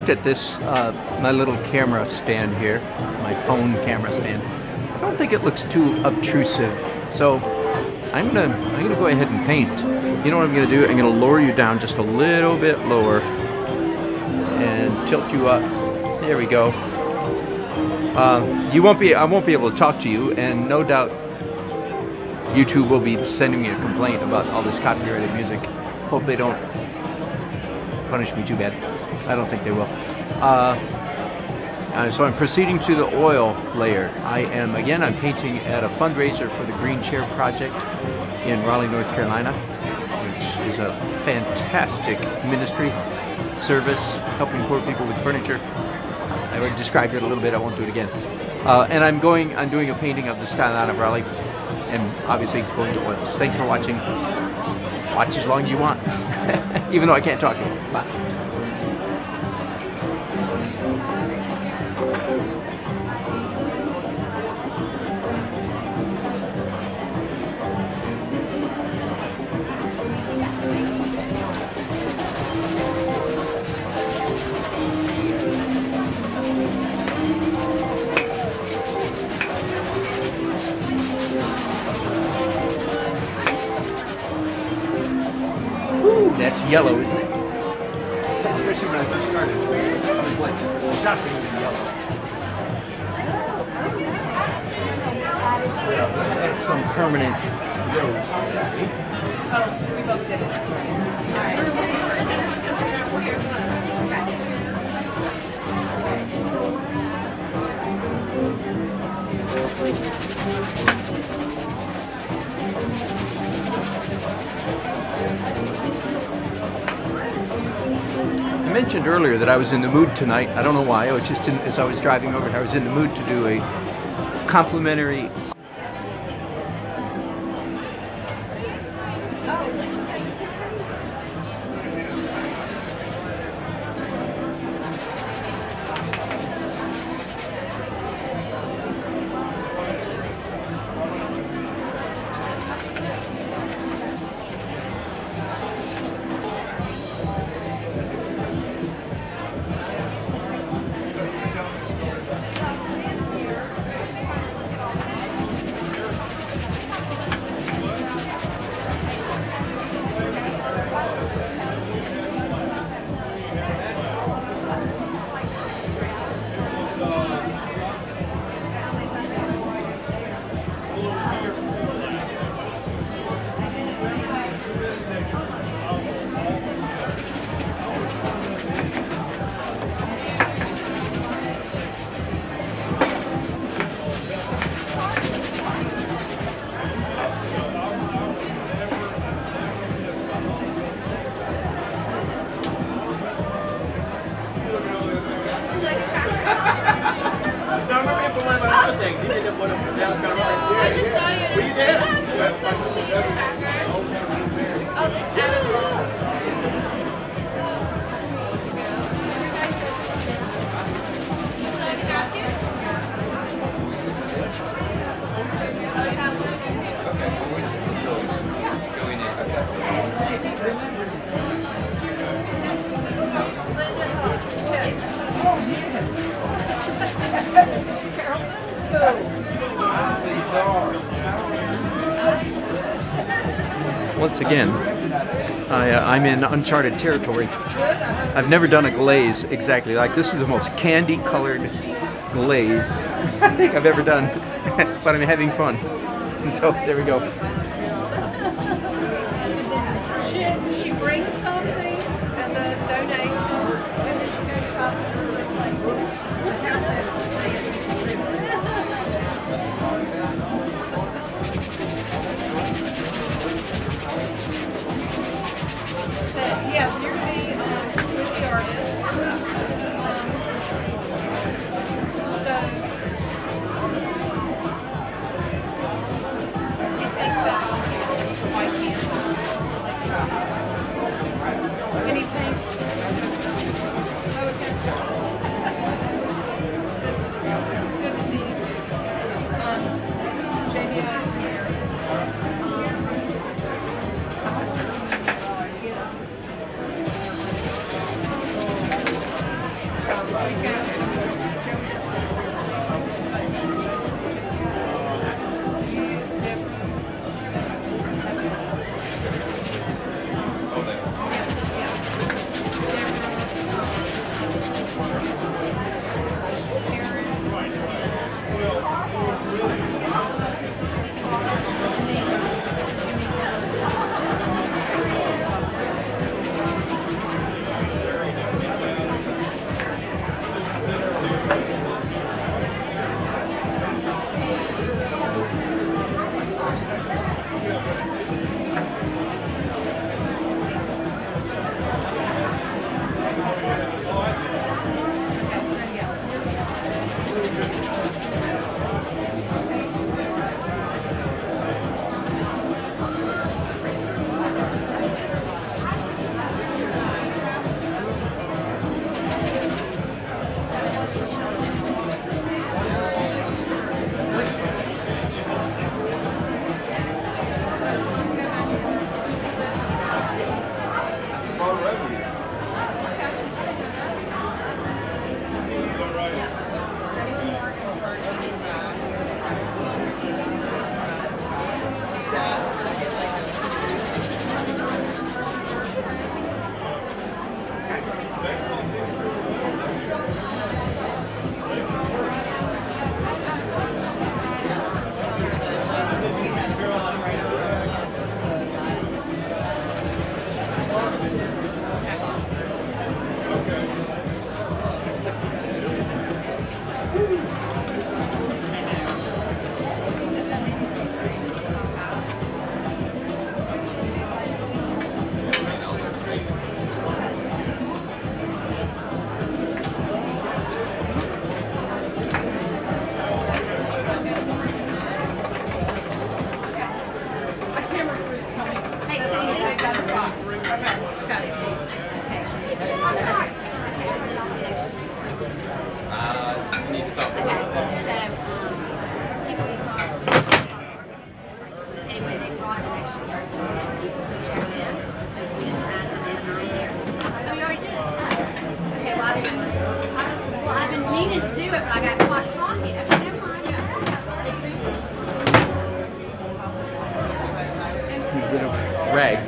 looked at this, my little camera stand here, my phone camera stand. I don't think it looks too obtrusive, so I'm gonna go ahead and paint. You know what I'm gonna do? I'm gonna lower you down just a little bit lower and tilt you up. There we go. I won't be able to talk to you, and no doubt YouTube will be sending me a complaint about all this copyrighted music. Hope they don't punish me too bad. I don't think they will. So I'm proceeding to the oil layer. I'm painting at a fundraiser for the Green Chair Project in Raleigh, North Carolina, which is a fantastic ministry service helping poor people with furniture. I already described it a little bit. I won't do it again. And I'm doing a painting of the skyline of Raleigh, and obviously going to oils. Thanks for watching. Watch as long as you want, even though I can't talk to you. Bye. That's yellow, isn't it? Especially when I first started. It was like shockingly yellow. Let's add some permanent rose to that. Oh, we both did it. That's right. I mentioned earlier that I was in the mood tonight. I don't know why. I was just as I was driving over here, I was in the mood to do a complimentary. Once again, I'm in uncharted territory. I've never done a glaze exactly like this. Is the most candy-colored glaze I think I've ever done, but I'm having fun. So there we go. She brings something as a donation, and then she goes shopping and replaces it. Yes, you're going to be with the artist. So he thinks that on here, white canvas. And he paints. Good to see you. JD is here. needed to do it, but I got caught talking. I said, never mind. A bit of rag.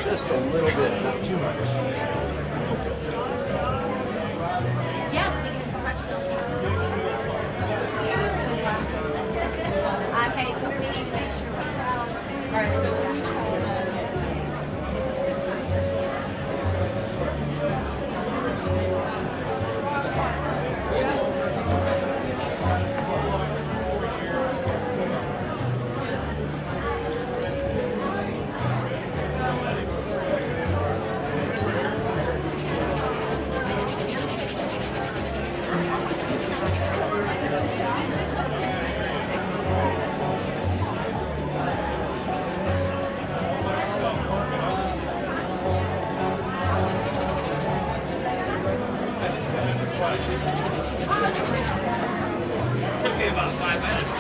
Just a little bit, not too much. Yes, because Crutchfield came. Okay, so we need to make sure we tell. All right, so Took me about 5 minutes.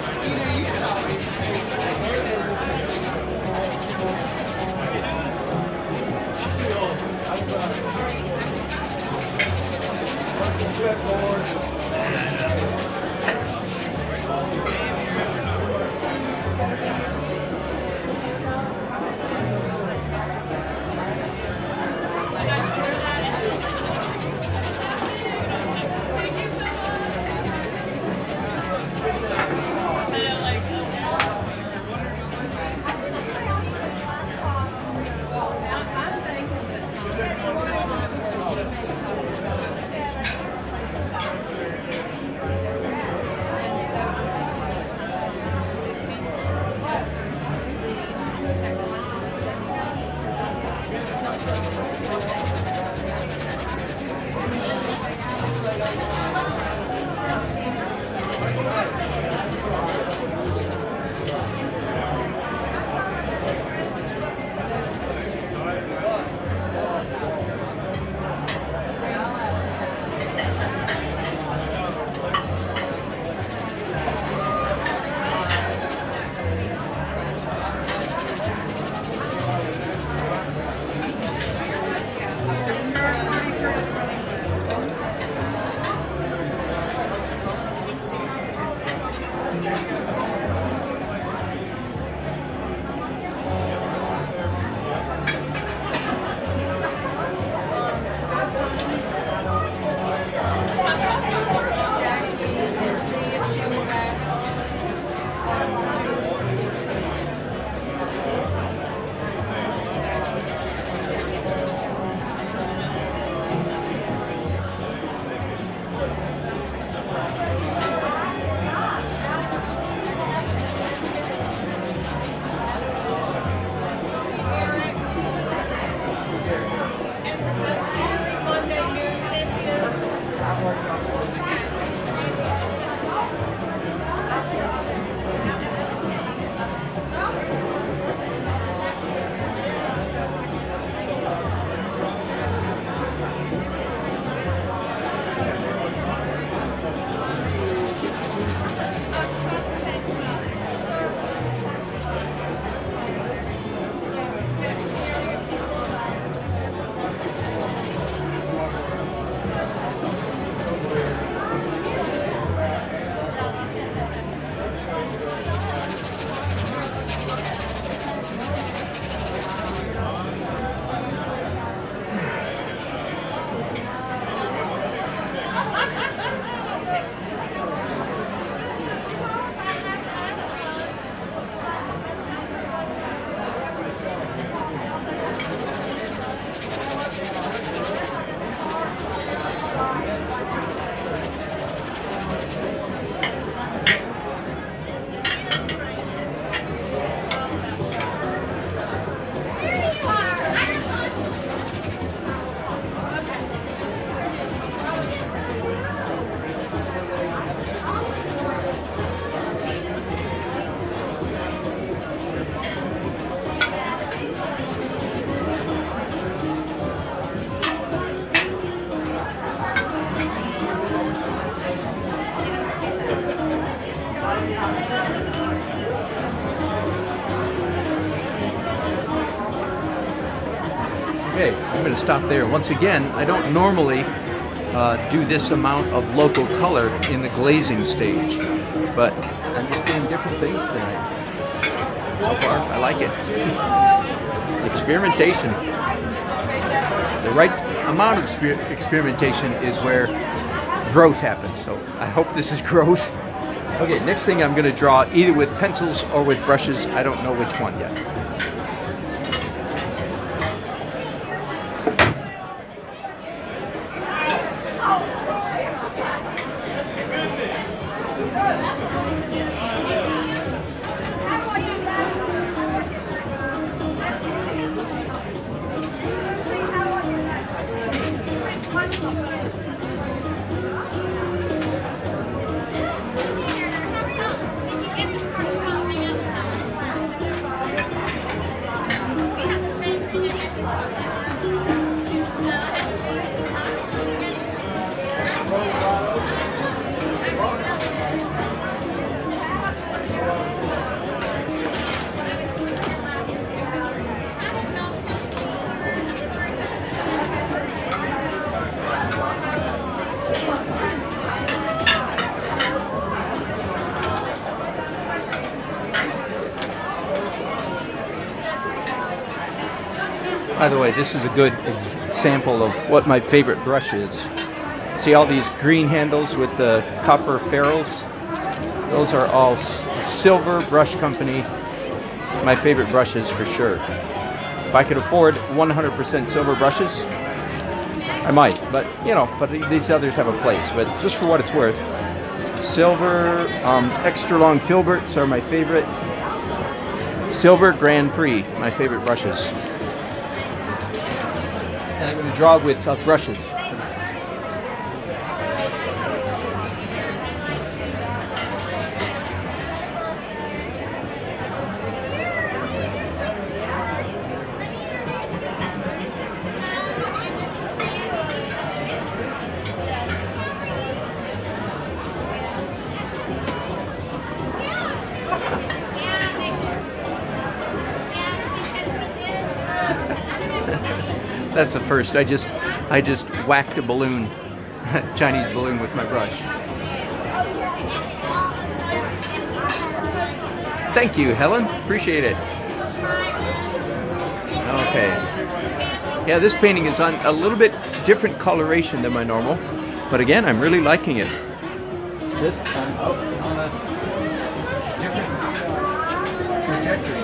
Okay, I'm going to stop there. Once again, I don't normally do this amount of local color in the glazing stage. But I'm just doing different things tonight. So far, I like it. Experimentation. The right amount of experimentation is where growth happens. So I hope this is growth. Okay, next thing I'm going to draw either with pencils or with brushes. I don't know which one yet. By the way, this is a good example of what my favorite brush is. See all these green handles with the copper ferrules? Those are all Silver Brush Company. My favorite brushes for sure. If I could afford 100% silver brushes, I might. But, you know, but these others have a place. But just for what it's worth, silver extra long filberts are my favorite. Silver Grand Prix, my favorite brushes. And I'm going to draw with brushes. That's the first. I just whacked a balloon, Chinese balloon, with my brush. Thank you, Helen. Appreciate it. Okay. Yeah, this painting is on a little bit different coloration than my normal, but again, I'm really liking it. Just I'm out on a different trajectory.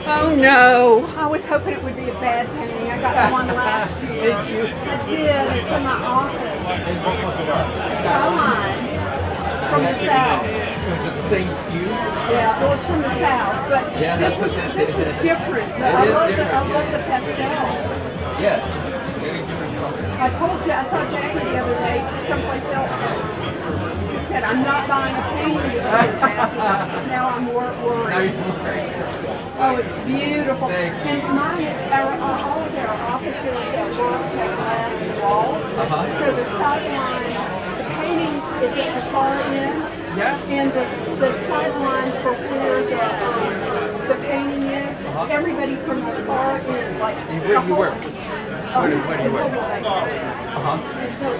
Oh no! I was hoping it would be a bad painting. I got one last year. Did you? I did. It's in my office. And what was it on? Skyline from the south. Was it the same hue? Yeah, it was from the south. But Yeah, this that's is what this is different. It I is love different, I love the pastels. Yes. Very different color. I told you, I saw Jackie the other day someplace else. She said, I'm not buying a painting this year, Jackie. Now I'm Now worried. you're wearing it. Oh, it's beautiful. Thank you. And all of our offices at work have glass walls. So the sideline, the painting is at the far end. Yeah. And the sideline for where the painting is, everybody from the far end, like Where do you work? Where do you work? And so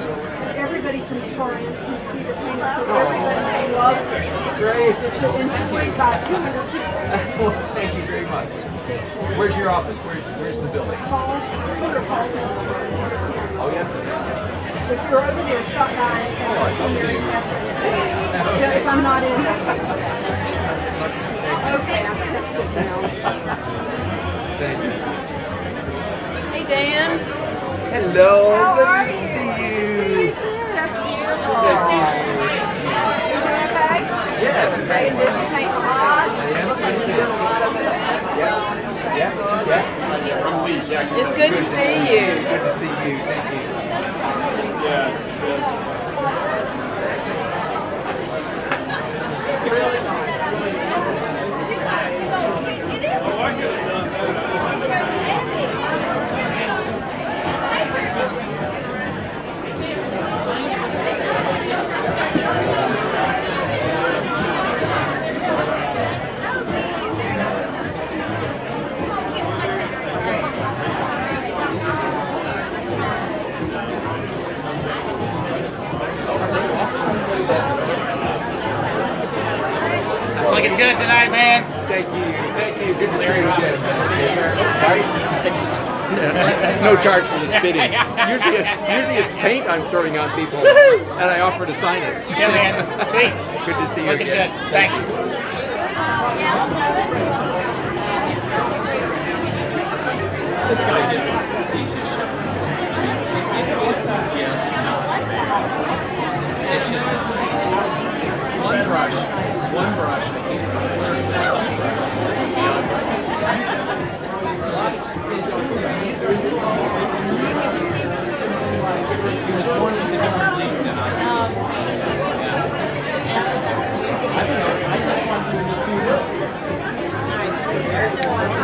everybody from the far end can see the painting, so everybody loves it. Great. It's enjoyed by 200 people. Well, thank you very much. Where's your office? Where's the building? Falls, Oh, yeah. if you're over there, stop by and say, I'll see you if I'm not in there. Okay, I'm tempted now. Thank you. Hey, Dan. Hello. How Good are to you? see You you. too. That's beautiful. Good to see you. You doing okay? Yes. Staying busy painting a lot? Yes, thank you. Doing a lot of it. Yeah. It's good to see you. Good to see you. Thank you. It's looking good tonight, man. Thank you. Thank you. Good to see you again. Sorry? No charge for the spitting. Usually it's paint I'm throwing on people, and I offer to sign it. Yeah, man. Sweet. Good to see you Looking again. good. Thanks. This guy just, he's just it's just one brush.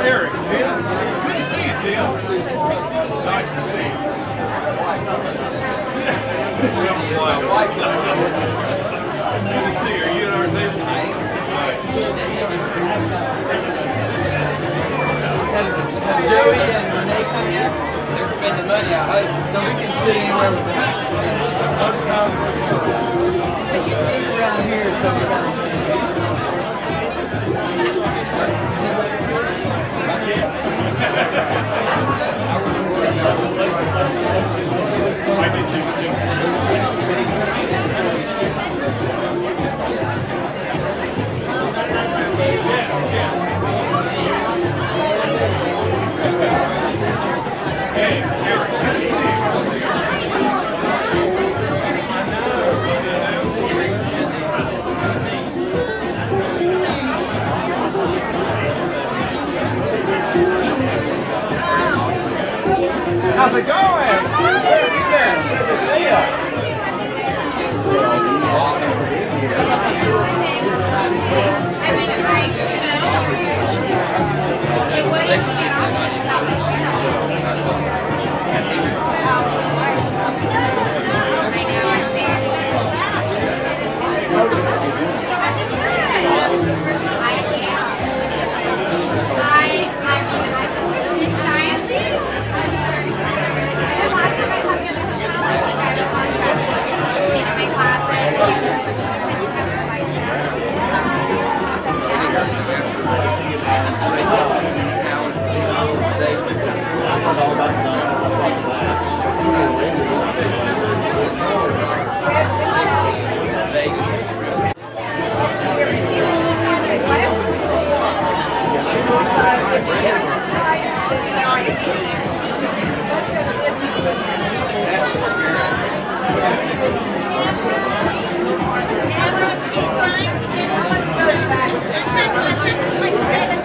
Eric, Tim. Good to see you, Tim. Nice to see you. Good to see you. Are you at our table? Have Joey and Renee come yet? They're spending money, I hope. So we can sit anywhere with them. They get people around here, so we're going to. Yes, sir. How's it going? Where have you been? Good to see you.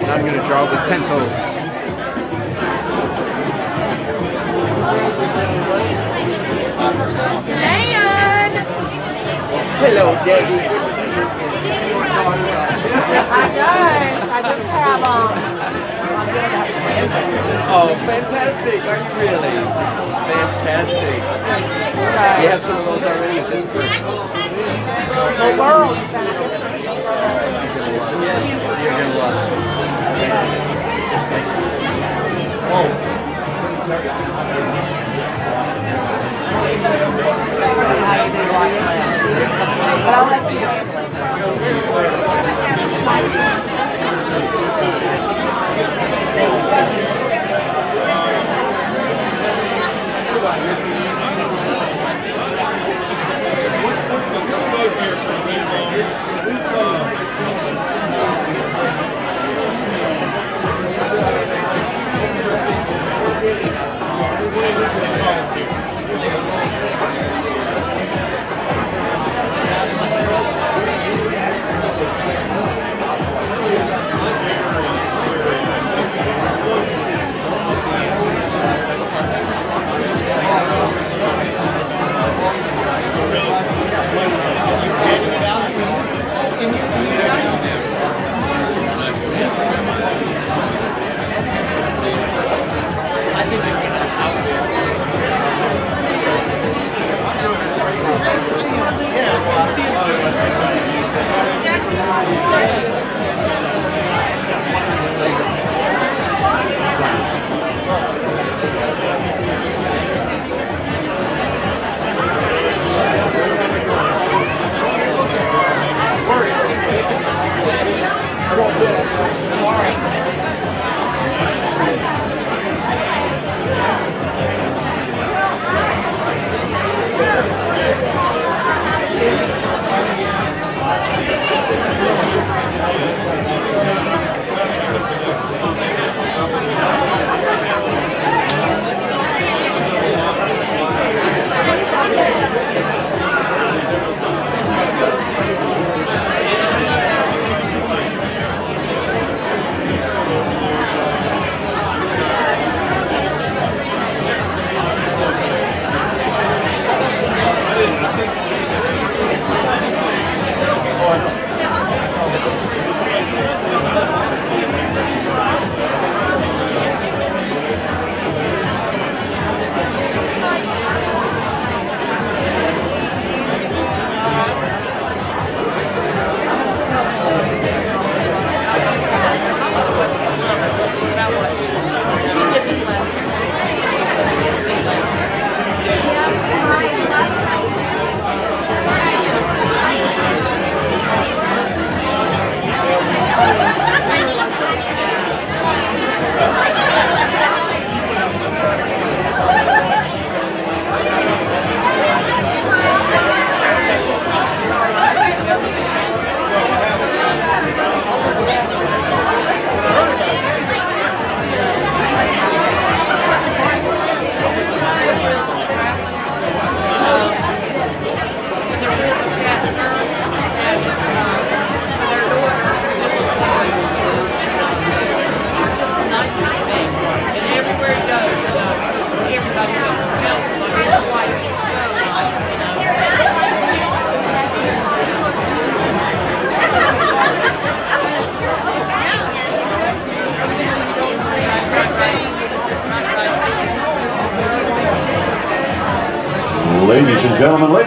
I'm going to draw with pencils. Dan! Hello, Debbie. I don't. I just have Oh, fantastic. Are you really? Fantastic. You have some of those already? Just first. the world. You're going to love it.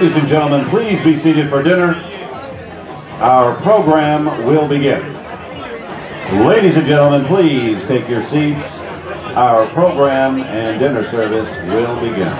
Ladies and gentlemen, please be seated for dinner. Our program will begin. Ladies and gentlemen, please take your seats. Our program and dinner service will begin.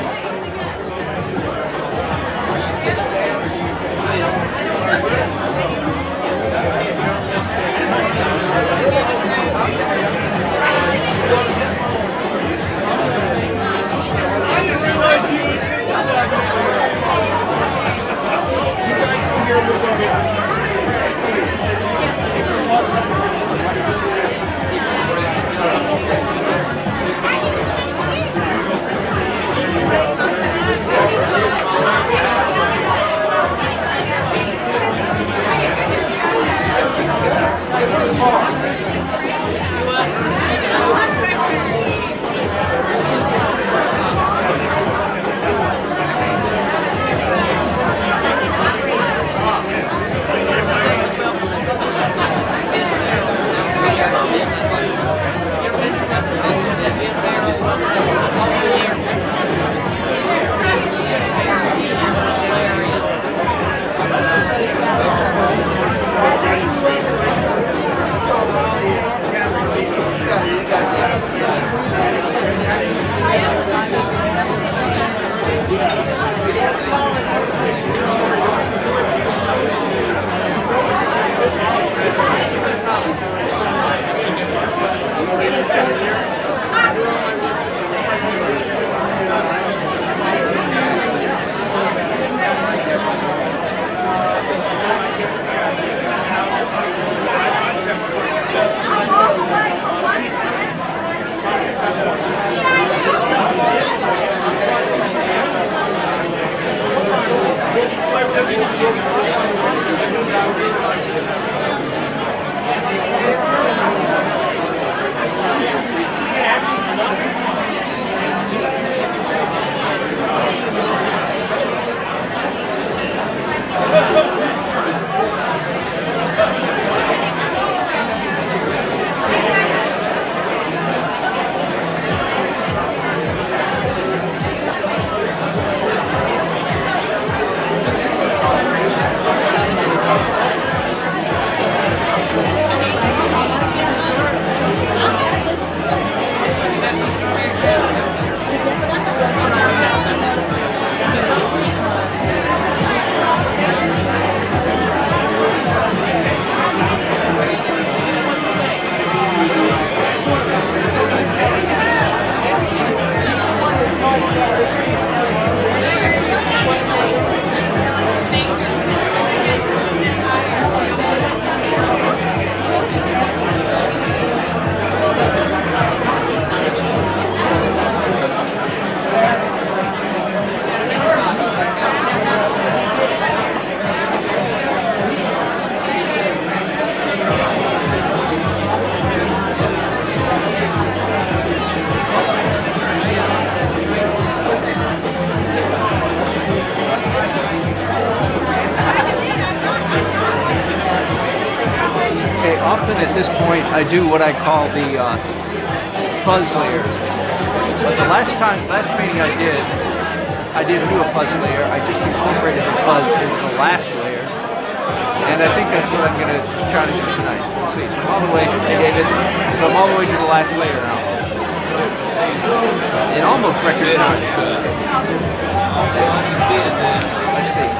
Often at this point, I do what I call the fuzz layer. But the last painting I didn't do a fuzz layer. I just incorporated the fuzz into the last layer. And I think that's what I'm going to try to do tonight. We'll see. So I'm all the way, hey David, so I'm all the way to the last layer now. In almost record time. Let's see.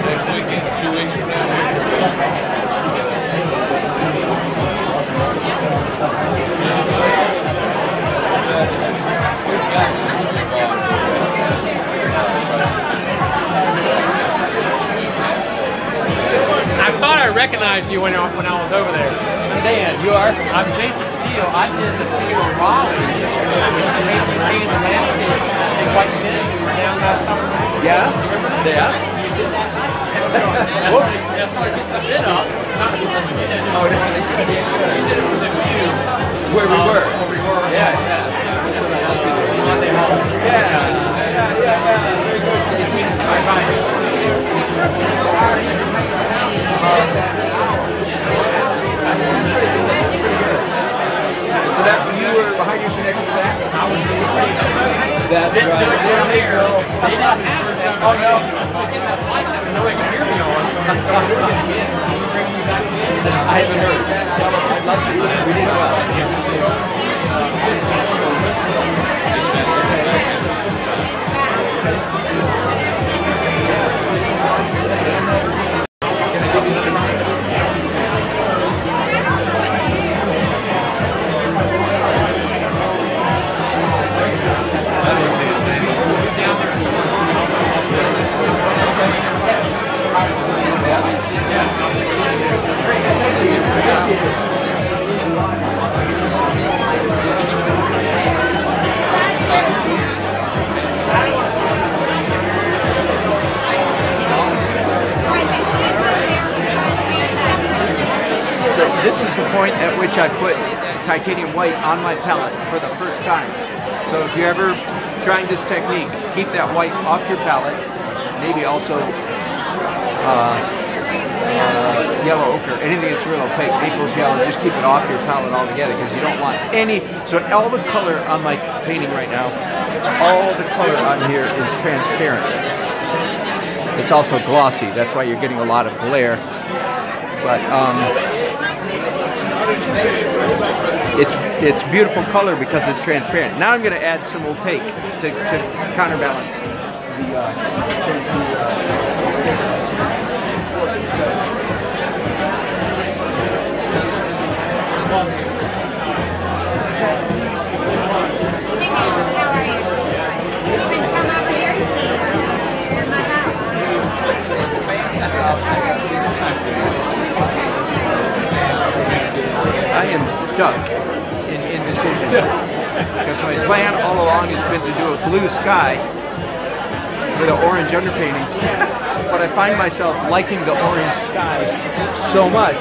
Next weekend, 2 weeks from now. I thought I recognized you when I was over there. I'm Dan. You are? I'm Jason Steele. I did the theater in Raleigh. I was the rain and landscape in White City. We were down last summer. Yeah? Yeah. You did that night. Whoops. That's why I get the bid up. Oh, no, they did it with a view where we were. Yeah, yeah. Very good, Jason. Bye-bye. So that's when you were behind your connection to that? I was really saying that's right. Oh, no. Nobody can hear me on. I haven't heard. I'd love to. We didn't know. So this is the point at which I put titanium white on my palette for the first time. So if you're ever trying this technique, keep that white off your palette. Maybe also yellow ochre, anything that's real opaque, Naples yellow, just keep it off your palette altogether because you don't want any. So all the color on my painting right now, all the color on here is transparent. It's also glossy, that's why you're getting a lot of glare. But it's beautiful color because it's transparent. Now I'm going to add some opaque to counterbalance I am stuck in indecision because my plan all along has been to do a blue sky with an orange underpainting, but I find myself liking the orange sky so much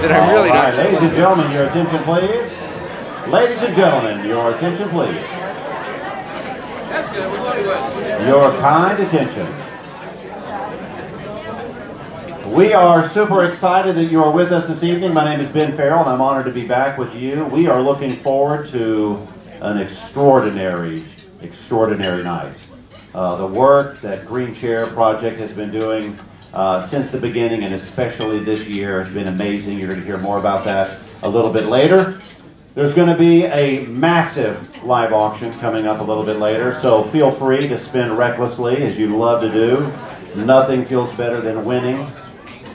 that I'm really not. Ladies and gentlemen, your attention please. Ladies and gentlemen, your attention please. That's good. We'll tell you what. Your kind attention. We are super excited that you are with us this evening. My name is Ben Farrell, and I'm honored to be back with you. We are looking forward to an extraordinary night. The work that Green Chair Project has been doing since the beginning, and especially this year, has been amazing. You're going to hear more about that a little bit later. There's going to be a massive live auction coming up a little bit later, so feel free to spend recklessly, as you love to do. Nothing feels better than winning.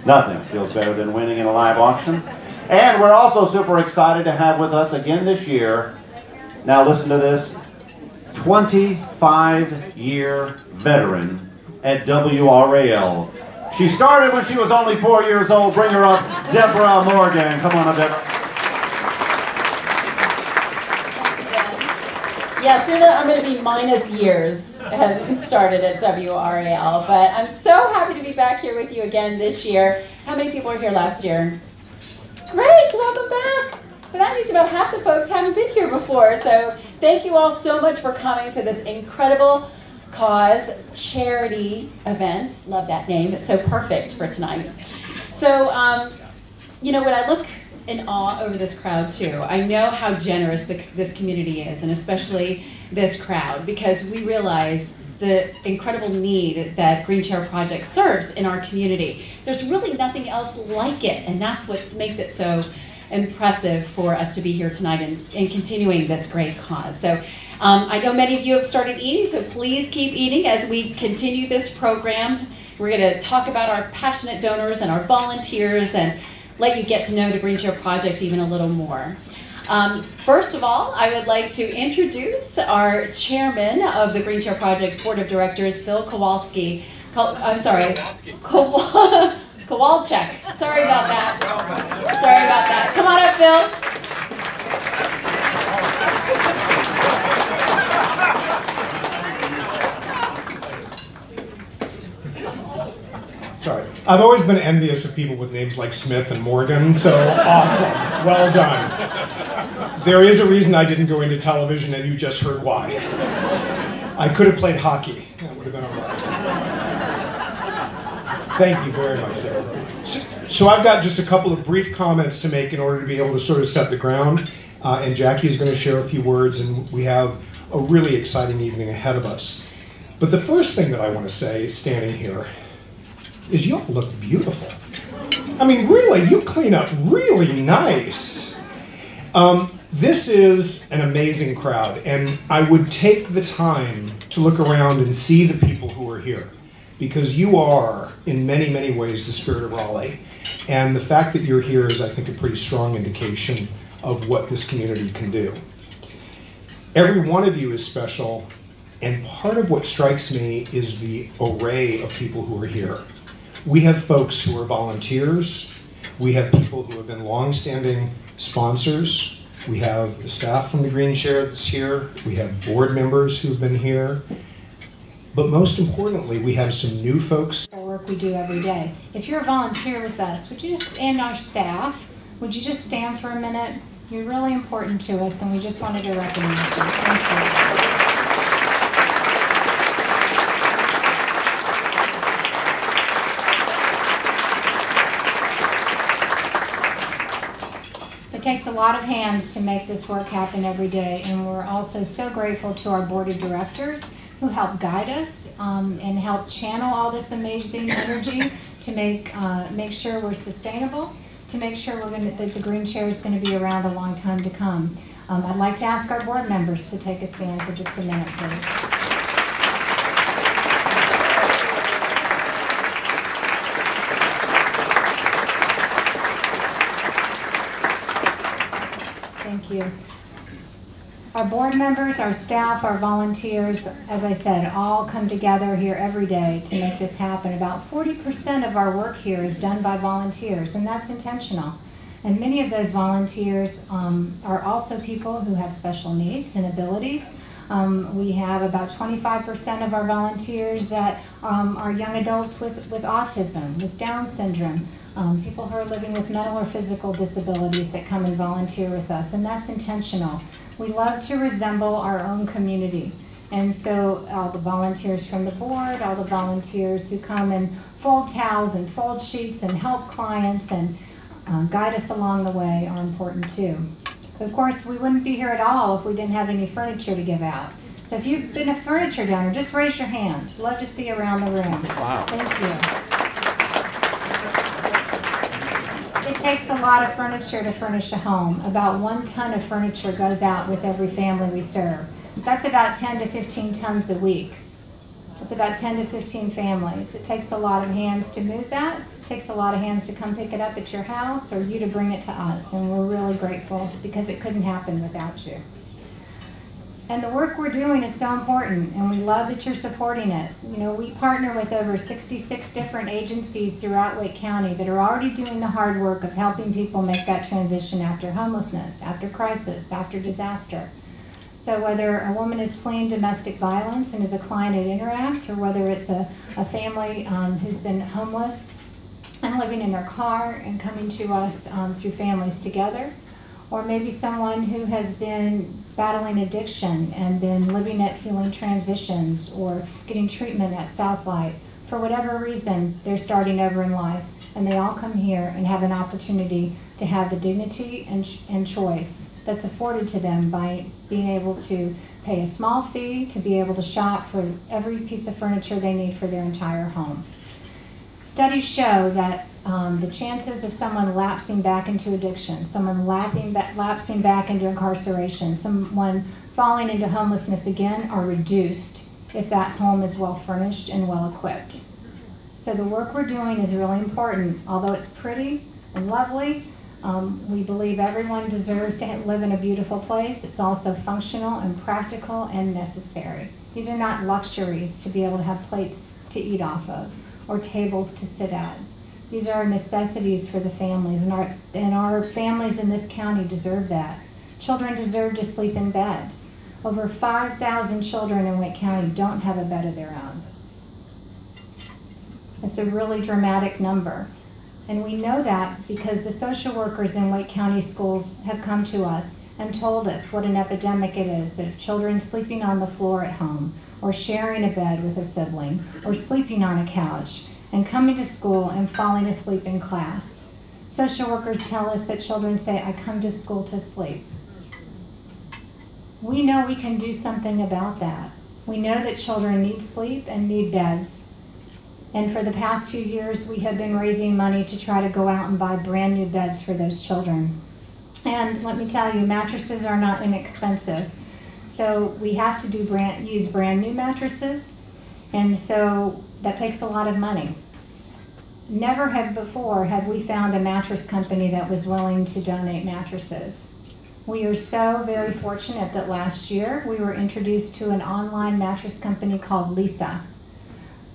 Nothing feels better than winning in a live auction. And we're also super excited to have with us again this year, now listen to this, 25-year veteran at WRAL. She started when she was only 4 years old. Bring her up, Deborah Morgan. Come on up, Deborah. Yeah, soon I'm going to be minus years having started at WRAL, but I'm so happy to be back here with you again this year. How many people were here last year? Great, welcome back. So that means about half the folks haven't been here before, so thank you all so much for coming to this incredible cause charity event. Love that name, it's so perfect for tonight. So, you know, when I look in awe over this crowd too. I know how generous this community is, and especially this crowd, because we realize the incredible need that Green Chair Project serves in our community. There's really nothing else like it, and that's what makes it so impressive for us to be here tonight and continuing this great cause. So I know many of you have started eating, so please keep eating as we continue this program. We're going to talk about our passionate donors and our volunteers and let you get to know the Green Chair Project even a little more. First of all, I would like to introduce our chairman of the Green Chair Project's Board of Directors, Phil Kowalski. Kowalczyk. Sorry about that. Sorry about that. Come on up, Phil. I've always been envious of people with names like Smith and Morgan, so awesome. Well done. There is a reason I didn't go into television, and you just heard why. I could have played hockey. That would have been all right. Thank you very much, Sarah. So I've got just a couple of brief comments to make in order to be able to sort of set the ground, and Jackie is going to share a few words, and we have a really exciting evening ahead of us. But the first thing that I want to say, standing here, is you all look beautiful. I mean, really, you clean up really nice. This is an amazing crowd, and I would take the time to look around and see the people who are here, because you are, in many, many ways, the spirit of Raleigh. And the fact that you're here is, I think, a pretty strong indication of what this community can do. Every one of you is special, and part of what strikes me is the array of people who are here. We have folks who are volunteers. We have people who have been long-standing sponsors. We have the staff from the Green Chair that's here. We have board members who've been here. But most importantly, we have some new folks. The work we do every day. If you're a volunteer with us, would you just, and our staff, would you just stand for a minute? You're really important to us, and we just wanted to recognize you. Thank you. It takes a lot of hands to make this work happen every day, and we're also so grateful to our board of directors who help guide us and help channel all this amazing energy to make sure we're sustainable, to make sure that the Green Chair is going to be around a long time to come. I'd like to ask our board members to take a stand for just a minute, please. Thank you. Our board members, our staff, our volunteers, as I said, all come together here every day to make this happen. About 40% of our work here is done by volunteers, and that's intentional. And many of those volunteers are also people who have special needs and abilities. We have about 25% of our volunteers that are young adults with autism, with Down syndrome, people who are living with mental or physical disabilities that come and volunteer with us, and that's intentional. We love to resemble our own community, and so all the volunteers from the board, all the volunteers who come and fold towels and fold sheets and help clients and guide us along the way are important too. Of course, we wouldn't be here at all if we didn't have any furniture to give out. So if you've been a furniture donor, just raise your hand. Love to see you around the room. Wow. Thank you. It takes a lot of furniture to furnish a home. About 1 ton of furniture goes out with every family we serve. That's about 10 to 15 tons a week. That's about 10 to 15 families. It takes a lot of hands to move that. It takes a lot of hands to come pick it up at your house or you to bring it to us. And we're really grateful because it couldn't happen without you. And the work we're doing is so important, and we love that you're supporting it. You know, we partner with over 66 different agencies throughout Wake County that are already doing the hard work of helping people make that transition after homelessness, after crisis, after disaster. So whether a woman is fleeing domestic violence and is a client at Interact, or whether it's a family who's been homeless and living in their car and coming to us through Families Together, or maybe someone who has been battling addiction and been living at Healing Transitions or getting treatment at Southlight. For whatever reason, they're starting over in life, and they all come here and have an opportunity to have the dignity and choice that's afforded to them by being able to pay a small fee to be able to shop for every piece of furniture they need for their entire home. Studies show that the chances of someone lapsing back into addiction, someone lapsing back into incarceration, someone falling into homelessness again are reduced if that home is well furnished and well equipped. So the work we're doing is really important. Although it's pretty and lovely, we believe everyone deserves to live in a beautiful place. It's also functional and practical and necessary. These are not luxuries to be able to have plates to eat off of or tables to sit at. These are necessities for the families, and our families in this county deserve that. Children deserve to sleep in beds. Over 5,000 children in Wake County don't have a bed of their own. It's a really dramatic number. And we know that because the social workers in Wake County schools have come to us and told us what an epidemic it is, that children sleeping on the floor at home, or sharing a bed with a sibling, or sleeping on a couch, and coming to school and falling asleep in class. Social workers tell us that children say, I come to school to sleep. We know we can do something about that. We know that children need sleep and need beds. And for the past few years, we have been raising money to try to go out and buy brand new beds for those children. And let me tell you, mattresses are not inexpensive. So we have to use brand new mattresses, and so that takes a lot of money. Never before have we found a mattress company that was willing to donate mattresses. We are so very fortunate that last year we were introduced to an online mattress company called Lisa.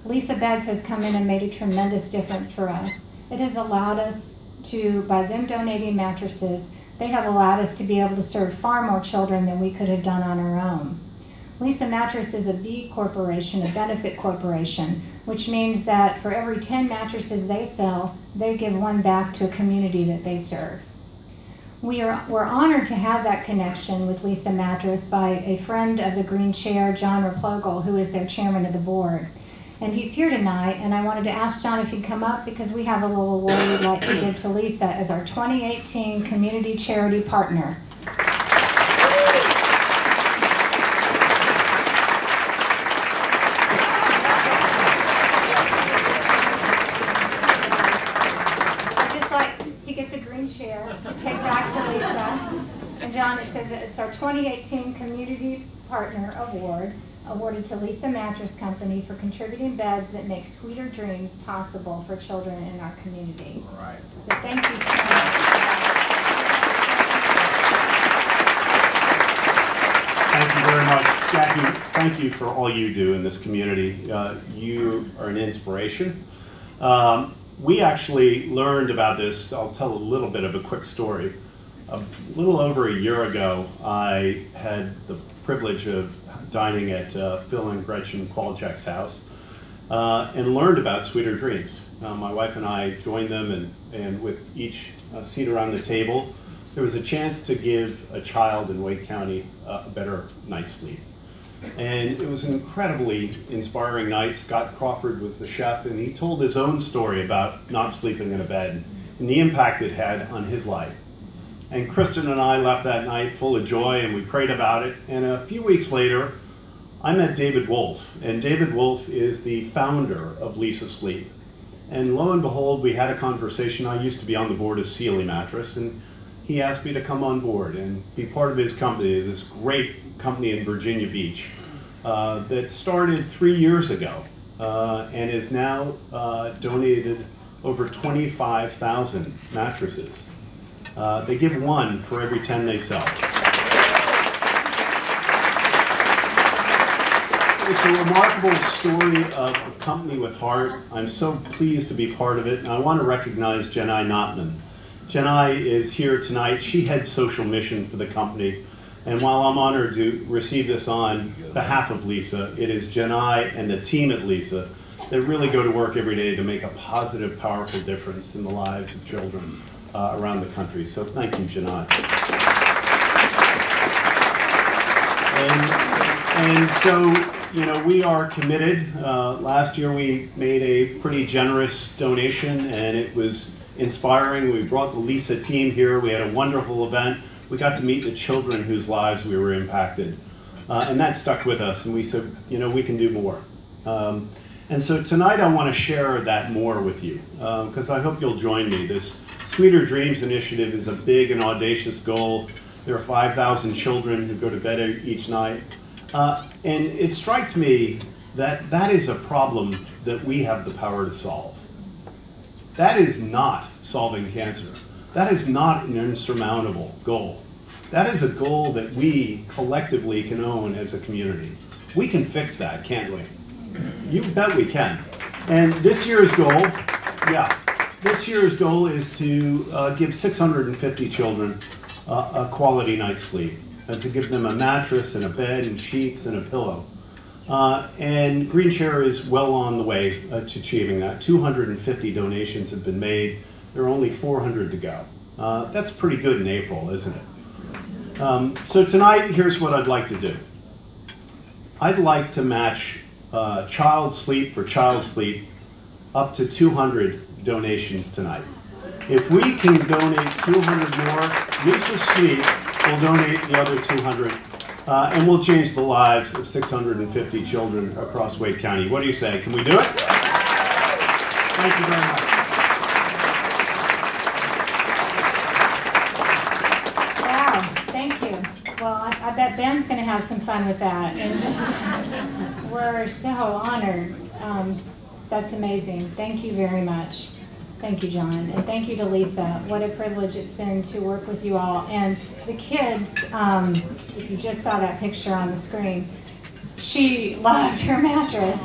Lisa Beds has come in and made a tremendous difference for us. It has allowed us to, by them donating mattresses, they have allowed us to be able to serve far more children than we could have done on our own. Lisa Mattress is a B corporation, a benefit corporation, which means that for every 10 mattresses they sell, they give one back to a community that they serve. We're honored to have that connection with Lisa Mattress by a friend of the Green Chair, John Replogle, who is their chairman of the board. And he's here tonight, and I wanted to ask John if he'd come up because we have a little award we'd like to give to Lisa as our 2018 Community Charity Partner. He gets a green chair to take back to Lisa. And John, it says it's our 2018 Community Partner Award, awarded to Lisa Mattress Company for contributing beds that make sweeter dreams possible for children in our community. All right. So thank you so much. Thank you very much. Jackie, thank you for all you do in this community. You are an inspiration. We actually learned about this. I'll tell a little bit of a quick story. A little over a year ago, I had the privilege of dining at Phil and Gretchen Qualchek's house and learned about Sweeter Dreams. My wife and I joined them, and with each seat around the table, there was a chance to give a child in Wake County a better night's sleep. And it was an incredibly inspiring night. Scott Crawford was the chef, and he told his own story about not sleeping in a bed and the impact it had on his life. And Kristen and I left that night full of joy, and we prayed about it. And a few weeks later, I met David Wolf, and David Wolf is the founder of Lisa Sleep. And lo and behold, we had a conversation. I used to be on the board of Sealy Mattress, and he asked me to come on board and be part of his company, this great company in Virginia Beach that started 3 years ago and is now donated over 25,000 mattresses. They give one for every 10 they sell. It's a remarkable story of a company with heart. I'm so pleased to be part of it, and I want to recognize Jenai Notman. Jenai is here tonight. She heads social mission for the company. And while I'm honored to receive this on behalf of Lisa, it is Jenai and the team at Lisa that really go to work every day to make a positive, powerful difference in the lives of children around the country. So thank you, Jenai. And so, you know, we are committed. Last year we made a pretty generous donation, and it was inspiring. We brought the Lisa team here. We had a wonderful event. We got to meet the children whose lives we were impacted. And that stuck with us, and we said, you know, we can do more. And so tonight I want to share that more with you, because I hope you'll join me. This Sweeter Dreams initiative is a big and audacious goal. There are 5,000 children who go to bed each night. And it strikes me that that is a problem that we have the power to solve. That is not solving cancer. That is not an insurmountable goal. That is a goal that we collectively can own as a community. We can fix that, can't we? You bet we can. And this year's goal, is to give 650 children a quality night's sleep, and to give them a mattress and a bed and sheets and a pillow. And Green Chair is well on the way to achieving that. 250 donations have been made. There are only 400 to go. That's pretty good in April, isn't it? So tonight, here's what I'd like to do. I'd like to match Child Sleep for Child Sleep up to 200 donations tonight. If we can donate 200 more, Lisa Sleep will donate the other 200, and we'll change the lives of 650 children across Wake County. What do you say? Can we do it? Thank you very much. Wow, thank you. Well, I bet Ben's going to have some fun with that. And just, we're so honored. That's amazing. Thank you very much. Thank you, John. And thank you to Lisa. What a privilege it's been to work with you all. And the kids, if you just saw that picture on the screen, she loved her mattress.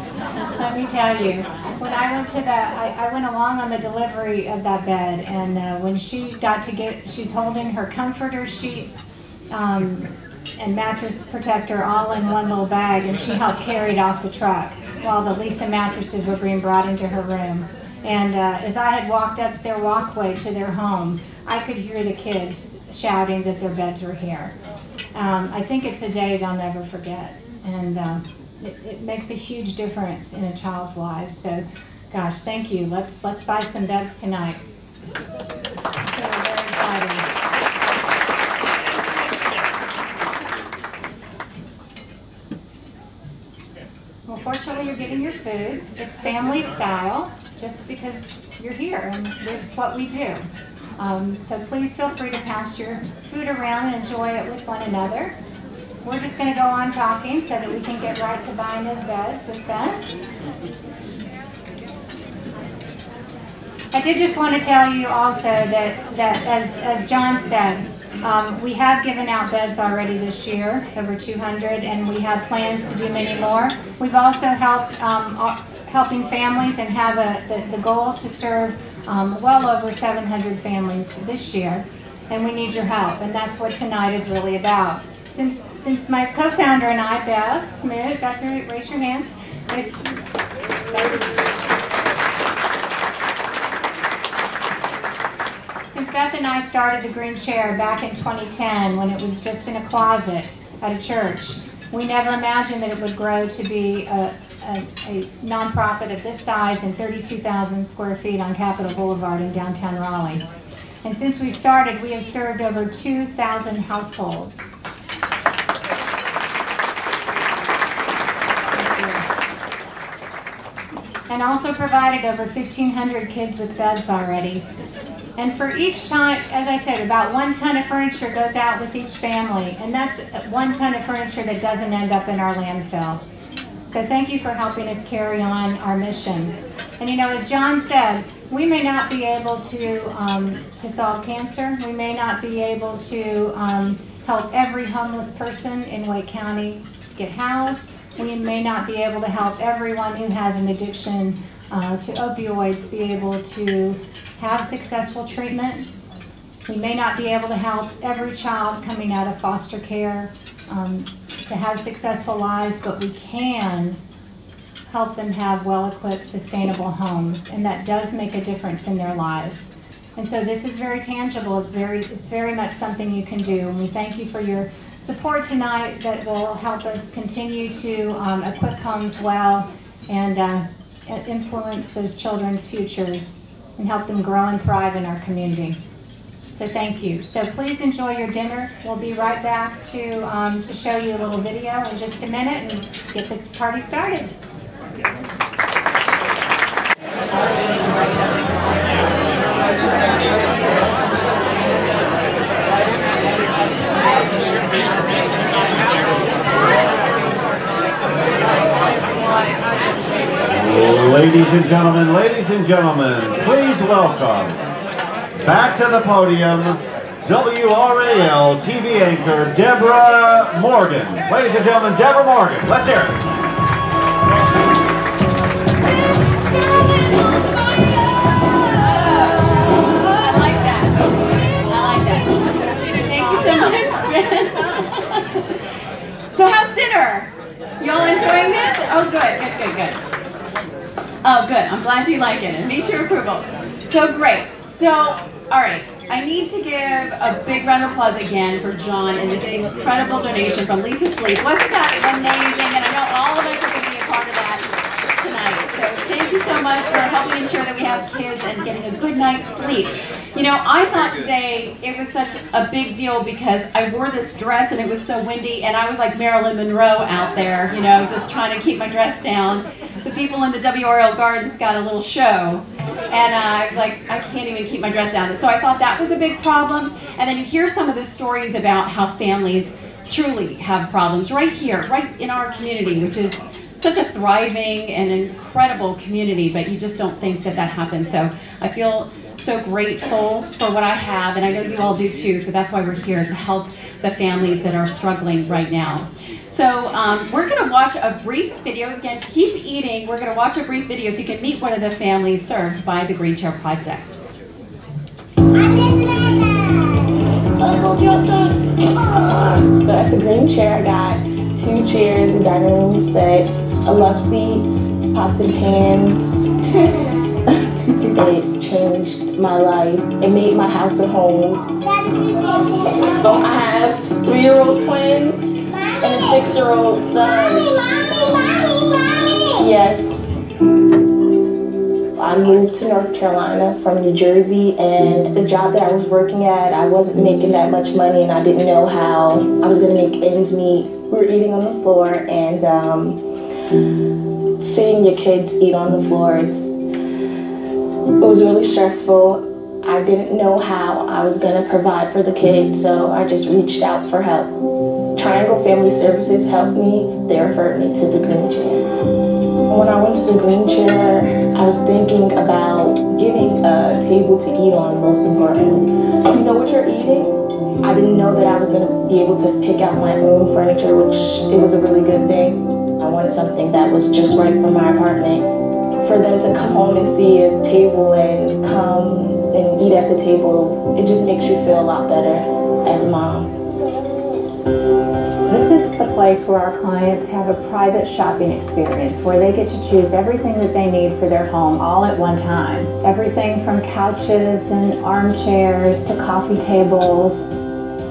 Let me tell you. When I went to I went along on the delivery of that bed, and when she got to she's holding her comforter, sheets, and mattress protector all in one little bag, and she helped carry it off the truck while the Lisa mattresses were being brought into her room. And as I had walked up their walkway to their home, I could hear the kids shouting that their beds were here. I think it's a day they'll never forget, and it makes a huge difference in a child's life. So, gosh, thank you. Let's buy some beds tonight. So very exciting. Well, fortunately, you're getting your food. It's family style, just because you're here and it's what we do. So please feel free to pass your food around and enjoy it with one another. We're just going to go on talking so that we can get right to buying those beds with Ben. I did just want to tell you also that as John said, we have given out beds already this year, over 200, and we have plans to do many more. We've also helped helping families and have the goal to serve well over 700 families this year, and we need your help, and that's what tonight is really about. Since my co-founder and I, Bev Smith, raise your hand. Since Beth and I started the Green Chair back in 2010, when it was just in a closet at a church, we never imagined that it would grow to be a nonprofit of this size and 32,000 square feet on Capitol Boulevard in downtown Raleigh. And since we started, we have served over 2,000 households. And also provided over 1,500 kids with beds already. And for each time, as I said, about 1 ton of furniture goes out with each family, and that's 1 ton of furniture that doesn't end up in our landfill. So thank you for helping us carry on our mission. And you know, as John said, we may not be able to solve cancer. We may not be able to help every homeless person in Wake County get housed. We may not be able to help everyone who has an addiction to opioids be able to have successful treatment. We may not be able to help every child coming out of foster care to have successful lives, but we can help them have well-equipped, sustainable homes, and that does make a difference in their lives. And so this is very tangible. It's very much something you can do, and we thank you for your support tonight that will help us continue to equip homes well and influence those children's futures and help them grow and thrive in our community. So thank you. So please enjoy your dinner. We'll be right back to show you a little video in just a minute and get this party started. Ladies and gentlemen, please welcome back to the podium WRAL TV anchor Deborah Morgan. Ladies and gentlemen, Deborah Morgan. Let's hear it. So how's dinner? Y'all enjoying this? Oh, good. Oh, good. I'm glad you like it. It meets your approval. So great. So, all right. I need to give a big round of applause again for John and this incredible donation from Lisa Sleep. Wasn't that amazing? And I know all of us are going to be a part of that tonight. So thank you so much for helping ensure that we have kids and getting a good night's sleep. You know, I thought today it was such a big deal because I wore this dress and it was so windy and I was like Marilyn Monroe out there, you know, just trying to keep my dress down. The people in the WRL Gardens got a little show. And I was like, I can't even keep my dress down. So I thought that was a big problem. And then you hear some of the stories about how families truly have problems right here, right in our community, which is such a thriving and incredible community, but you just don't think that that happens. So I feel so grateful for what I have, and I know you all do too, so that's why we're here to help the families that are struggling right now. So we're going to watch a brief video. Again, keep eating. We're going to watch a brief video so you can meet one of the families served by the Green Chair Project. At the Green Chair, I got 2 chairs, a dining room set, a love seat, pots and pans. It changed my life. It made my house a home. I have 3-year-old twins and a 6-year-old son. Mommy. Yes. I moved to North Carolina from New Jersey, and the job that I was working at, I wasn't making that much money, and I didn't know how I was going to make ends meet. We were eating on the floor, and seeing your kids eat on the floor, it was really stressful. I didn't know how I was going to provide for the kids, so I just reached out for help. Triangle Family Services helped me. They referred me to the Green Chair. When I went to the Green Chair, I was thinking about getting a table to eat on, most importantly. You know what you're eating? I didn't know that I was going to be able to pick out my own furniture, which it was a really good thing. I wanted something that was just right for my apartment. For them to come home and see a table and come and eat at the table, it just makes you feel a lot better as a mom. This is the place where our clients have a private shopping experience where they get to choose everything that they need for their home all at one time. Everything from couches and armchairs to coffee tables.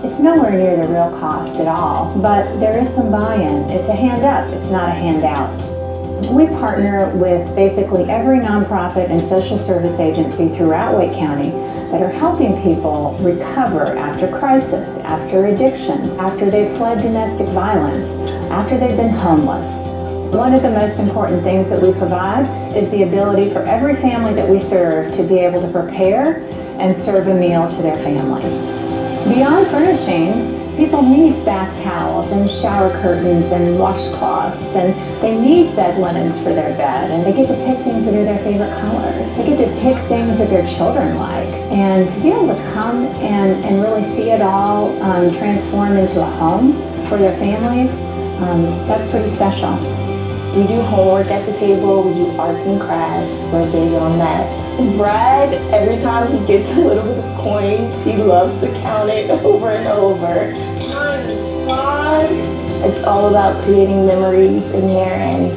It's nowhere near the real cost at all, but there is some buy-in. It's a hand up, it's not a handout. We partner with basically every nonprofit and social service agency throughout Wake County that are helping people recover after crisis, after addiction, after they've fled domestic violence, after they've been homeless. One of the most important things that we provide is the ability for every family that we serve to be able to prepare and serve a meal to their families. Beyond furnishings, people need bath towels and shower curtains and washcloths, and they need bed linens for their bed, and they get to pick things that are their favorite colors. They get to pick things that their children like, and to be able to come and really see it all transform into a home for their families, that's pretty special. We do homework at the table, we do arts and crafts, we're big on that. Brad, every time he gets a little bit of coins, he loves to count it over and over. It's all about creating memories in here and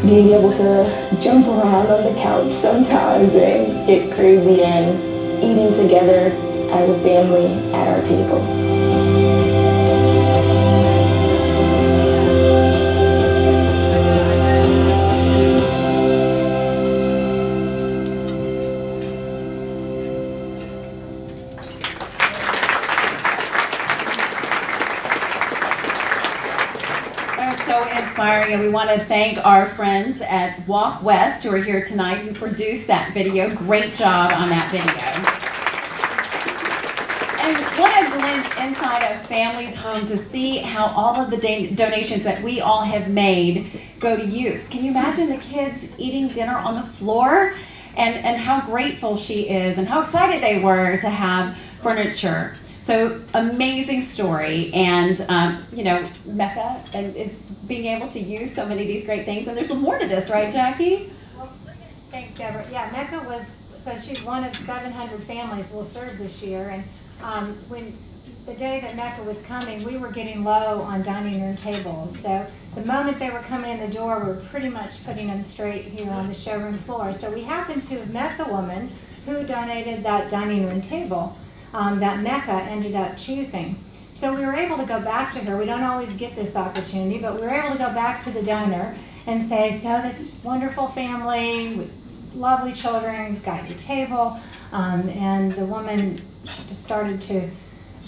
being able to jump around on the couch sometimes and get crazy and eating together as a family at our table. And we want to thank our friends at Walk West who are here tonight who produced that video. Great job on that video. And want to glimpse inside a family's home to see how all of the donations that we all have made go to use. Can you imagine the kids eating dinner on the floor? And how grateful she is and how excited they were to have furniture. So amazing story, and you know, Mecca and it's being able to use so many of these great things, and there's more to this, right, Jackie? Well, thanks, Deborah. Yeah, Mecca was, so she's one of 700 families we'll serve this year, and when the day that Mecca was coming, we were getting low on dining room tables. So the moment they were coming in the door, we were pretty much putting them straight here on the showroom floor. So we happened to have met the woman who donated that dining room table that Mecca ended up choosing. So we were able to go back to her. We don't always get this opportunity, but we were able to go back to the donor and say, so this wonderful family with lovely children got your table. And the woman just started to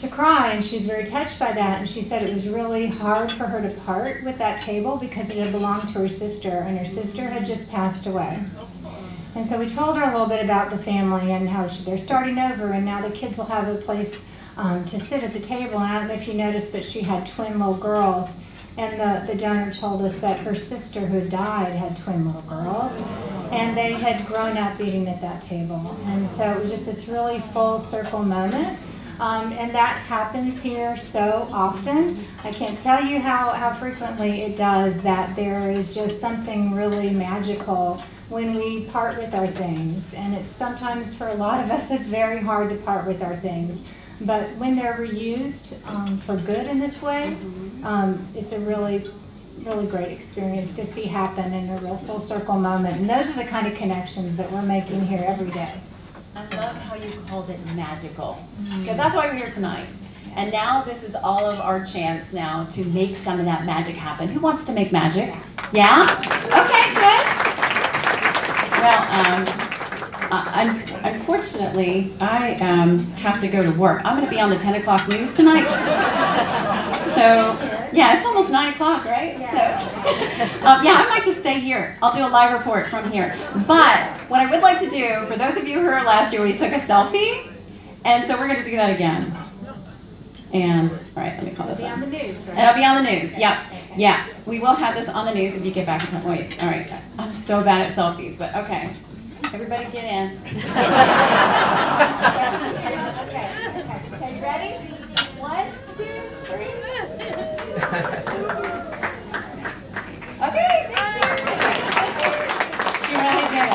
cry, and she was very touched by that, and she said it was really hard for her to part with that table because it had belonged to her sister, and her sister had just passed away. And so we told her a little bit about the family and how they're starting over, and now the kids will have a place to sit at the table. And I don't know if you noticed, but she had twin little girls, and the donor told us that her sister who died had twin little girls, and they had grown up eating at that table. And so it was just this really full circle moment. And that happens here so often. I can't tell you how frequently it does, that there is just something really magical when we part with our things. And it's sometimes, for a lot of us, it's very hard to part with our things. But when they're reused for good in this way, it's a really, really great experience to see happen in a real full circle moment. And those are the kind of connections that we're making here every day. I love how you called it magical, because that's why we're here tonight. And now this is all of our chance now to make some of that magic happen. Who wants to make magic? Yeah? Okay, good. Well, unfortunately, I have to go to work. I'm going to be on the 10 o'clock news tonight. So, yeah, it's almost 9 o'clock, right? Yeah. So, yeah, I might just stay here. I'll do a live report from here. But what I would like to do, for those of you who were last year, we took a selfie. And so we're going to do that again. And, all right, let me call this It'll be on the news, right? It'll be on the news, yep. Yeah, we will have this on the news if you get back in time. Wait, all right. I'm so bad at selfies, but okay. Everybody get in. Okay, you ready? 1, 2, 3. Okay, thank you. She really did it.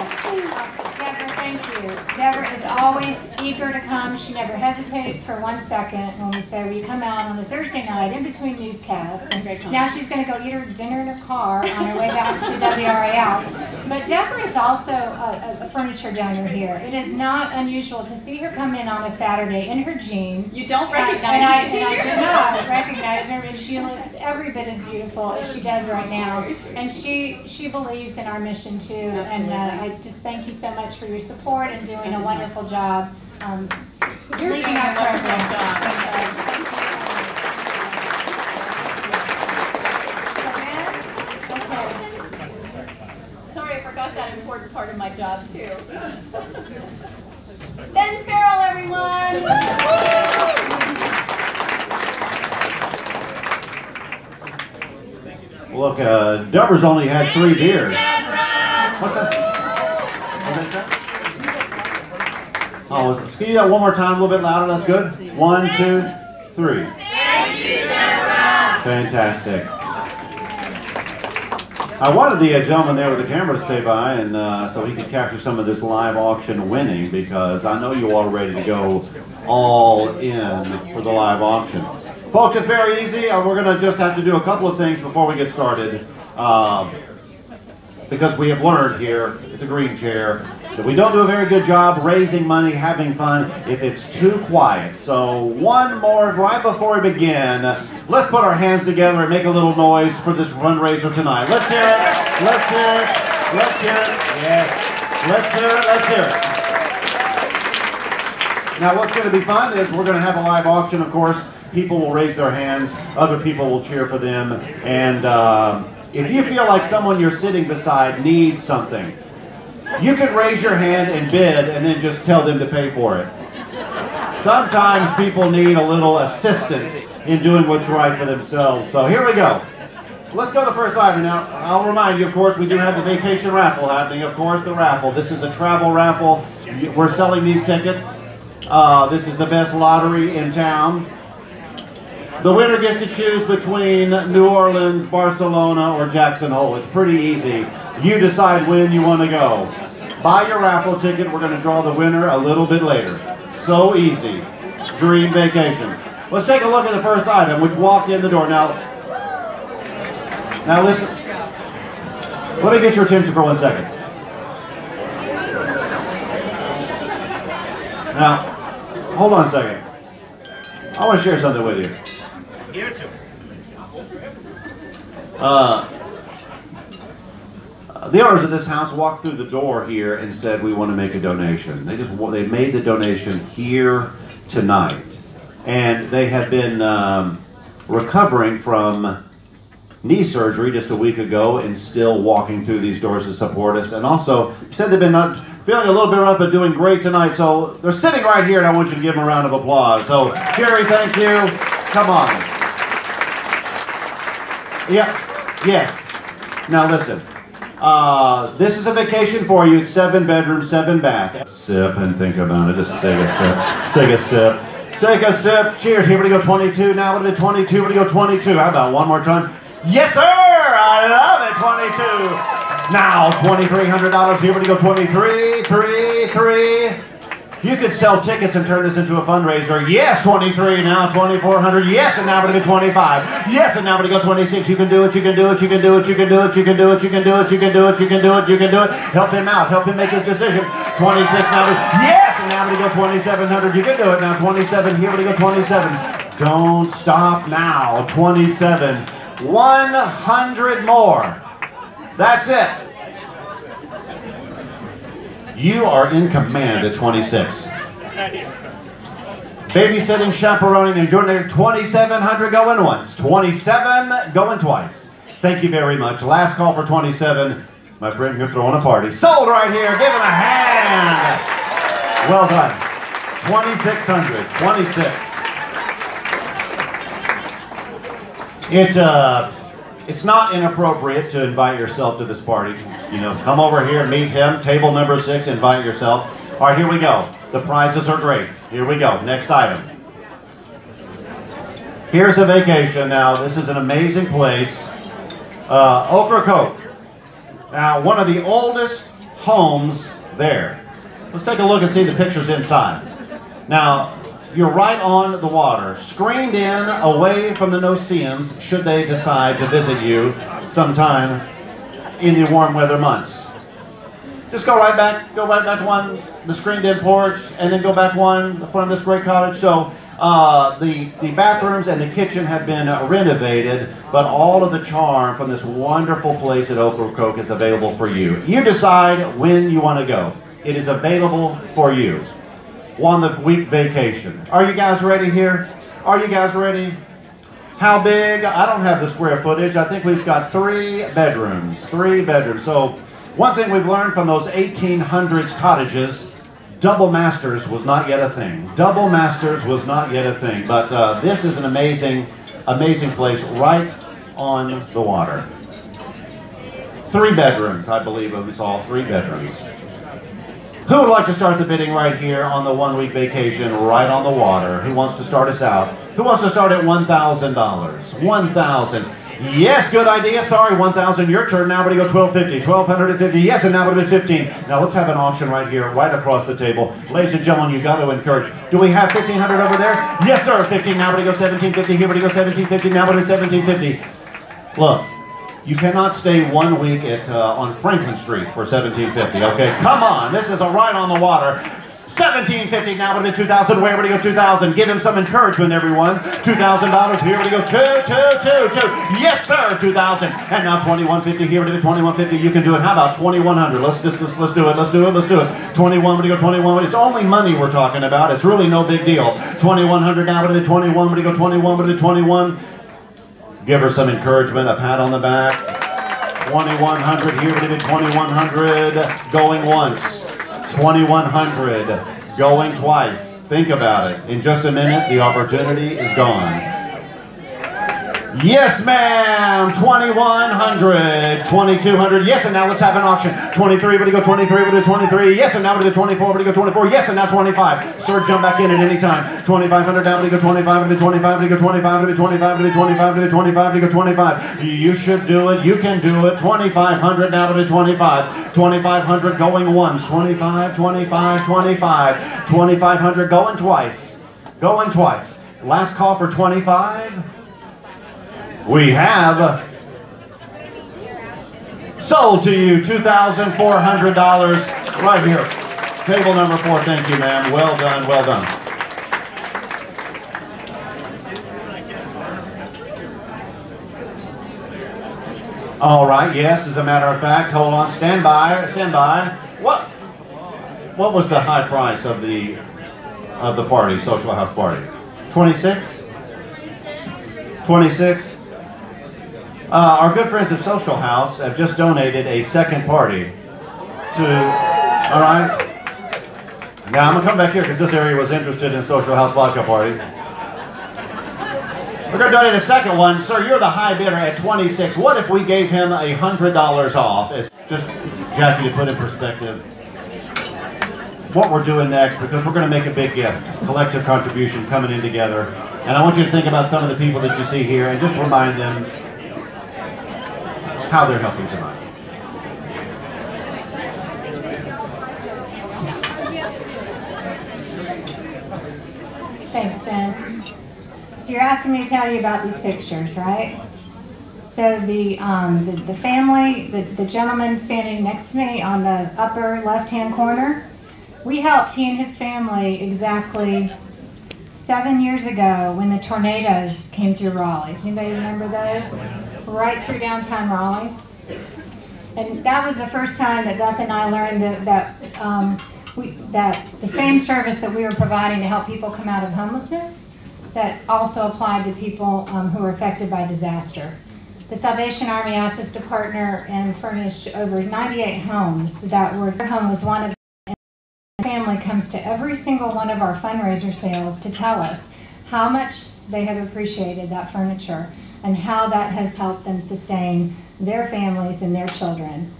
Deborah, thank you. Deborah is always eager to come. She never hesitates for 1 second when we say, will you come out on a Thursday night in between newscasts? And now she's going to go eat her dinner in her car on her way back to WRAL. But Deborah is also a furniture donor here. It is not unusual to see her come in on a Saturday in her jeans. You don't recognize her. And I do not recognize her, and she looks every bit as beautiful as she does right now. And she believes in our mission too. And I just thank you so much for your support and doing a wonderful job. You're doing a wonderful job. Sorry, I forgot that important part of my job too. Ben Farrell, everyone! Look, Deborah's only had 3 beers. What's that? Oh, can you do that one more time, a little bit louder? That's good. 1, 2, 3. Thank you, Deborah. Fantastic. I wanted the gentleman there with the camera to stay by, and so he could capture some of this live auction winning, because I know you all are ready to go all in for the live auction. Folks, it's very easy. We're going to just have to do a couple of things before we get started. Because we have learned here at the Green Chair that we don't do a very good job raising money, having fun, if it's too quiet. So one more, right before we begin, let's put our hands together and make a little noise for this fundraiser tonight. Let's hear it, let's hear it, let's hear it, yes, let's hear it, let's hear it. Now what's going to be fun is we're going to have a live auction, of course. People will raise their hands, other people will cheer for them, and if you feel like someone you're sitting beside needs something, you can raise your hand and bid and then just tell them to pay for it. Sometimes people need a little assistance in doing what's right for themselves. So here we go. Let's go to the first item. Now, I'll remind you, of course, we do have the vacation raffle happening. Of course, the raffle. This is a travel raffle. We're selling these tickets. This is the best lottery in town. The winner gets to choose between New Orleans, Barcelona, or Jackson Hole. It's pretty easy. You decide when you want to go. Buy your raffle ticket. We're going to draw the winner a little bit later. So easy. Dream vacation. Let's take a look at the first item, which walked in the door. Now listen. Let me get your attention for 1 second. Now, hold on a second. I want to share something with you. Give it to me. The owners of this house walked through the door here and said, we want to make a donation. They made the donation here tonight. And they had been recovering from knee surgery just a week ago and still walking through these doors to support us. And also said they've been not feeling a little bit rough but doing great tonight. So they're sitting right here and I want you to give them a round of applause. So Jerry, thank you. Come on. Yeah. Yes. Now listen. This is a vacation for you. It's 7 bedrooms, 7 bath. Sip and think about it. Just take a sip. Take a sip. Take a sip. Cheers. Here we go. 22. Now we're at 22. Here we go. 22. How about one more time? Yes, sir. I love it. 22. Now $2,300. Here we go. 23. 3. You could sell tickets and turn this into a fundraiser. Yes, 23. Now 2,400. Yes, and now we're going to 25. Yes, and now we're going to go 26. You can do it. You can do it. You can do it. You can do it. You can do it. You can do it. You can do it. You can do it. You can do it. Help him out. Help him make his decision. 26. Now yes, and now we're going to go 2,700. You can do it. Now 27. Here we go. 27. Don't stop now. 27. 100 more. That's it. You are in command at 26. Babysitting, chaperoning, and joining 2,700 going once. 27 going twice. Thank you very much. Last call for 27. My friend, you're throwing a party. Sold right here. Give him a hand. Well done. 2,600. 26. It's not inappropriate to invite yourself to this party. You know, come over here, meet him. Table number 6, invite yourself. All right, here we go. The prizes are great. Here we go. Next item. Here's a vacation. Now, this is an amazing place. Ocracoke. Now, one of the oldest homes there. Let's take a look and see the pictures inside. Now, you're right on the water, screened in, away from the no-see-ums, should they decide to visit you sometime in the warm weather months. Just go right back one, the screened-in porch, and then go back one, the front of this great cottage. So the bathrooms and the kitchen have been renovated, but all of the charm from this wonderful place at Ocracoke is available for you. You decide when you want to go. It is available for you. 1 week vacation. Are you guys ready here? Are you guys ready? How big? I don't have the square footage. I think we've got 3 bedrooms. 3 bedrooms. So one thing we've learned from those 1800s cottages, double masters was not yet a thing. Double masters was not yet a thing. But this is an amazing, amazing place right on the water. 3 bedrooms, I believe it was all 3 bedrooms. Who would like to start the bidding right here on the 1 week vacation right on the water? Who wants to start us out? Who wants to start at $1,000? 1,000. Yes, good idea. Sorry, 1,000. Your turn. Now we're going to go 1,250. 1,250. Yes, and now we're going to 15. Now let's have an auction right here, right across the table. Ladies and gentlemen, you've got to encourage. Do we have 1,500 over there? Yes, sir. 15. Now we're going to go 1,750. Here we go 1,750. Now we're going to 1,750. Look. You cannot stay 1 week on Franklin Street for $1,750, okay? Come on, this is a ride on the water. $1,750, now we're at 2,000. Where would he go? 2,000. Give him some encouragement, everyone. $2,000. Here we go. 2. Yes, sir. 2,000. And now 2,150. Here we go. 2,150. You can do it. How about 2,100? Let's do it. Let's do it. 21. We go 21. It's only money we're talking about. It's really no big deal. 2,100. Now we're at 21. We go 21. We're at 21. Give her some encouragement, a pat on the back. 2,100, here we did 2,100, going once. 2,100, going twice. Think about it. In just a minute, the opportunity is gone. Yes, ma'am. 2,100, 2,200. Yes, and now let's have an auction. 23, but to go 23, but to 23. Yes, and now to 24, but to go 24. Yes, and now 25. Sir, jump back in at any time. 2,500 down, but to go 25, but to 25, but to go 25, but to 25, but to 25, but to 25, but to go 25. You should do it. You can do it. 2,500 now to 25. 2,500 going once. 25, 25, 25. 2,500 going twice. Going twice. Last call for 25. We have sold to you $2,400 right here. Table number 4. Thank you, ma'am. Well done, well done. All right, yes, as a matter of fact, hold on, stand by, stand by. What was the high price of the party, social house party? 26? 26? Our good friends at Social House have just donated a second party to, all right? Now I'm gonna come back here because this area was interested in Social House vodka party. We're going to donate a second one. Sir, you're the high bidder at 26. What if we gave him $100 off? It's just, Jackie, to put in perspective what we're doing next, because we're going to make a big gift. Collective contribution coming in together. And I want you to think about some of the people that you see here and just remind them how they're helping tonight. Thanks, Ben. So you're asking me to tell you about these pictures, right? So the family, the gentleman standing next to me on the upper left-hand corner, we helped he and his family exactly 7 years ago when the tornadoes came through Raleigh. Does anybody remember those? Right through downtown Raleigh. And that was the first time that Beth and I learned that the same service that we were providing to help people come out of homelessness, that also applied to people who were affected by disaster. The Salvation Army asked us to partner and furnish over 98 homes that were, their home was one of them. The family comes to every single one of our fundraiser sales to tell us how much they have appreciated that furniture and how that has helped them sustain their families and their children.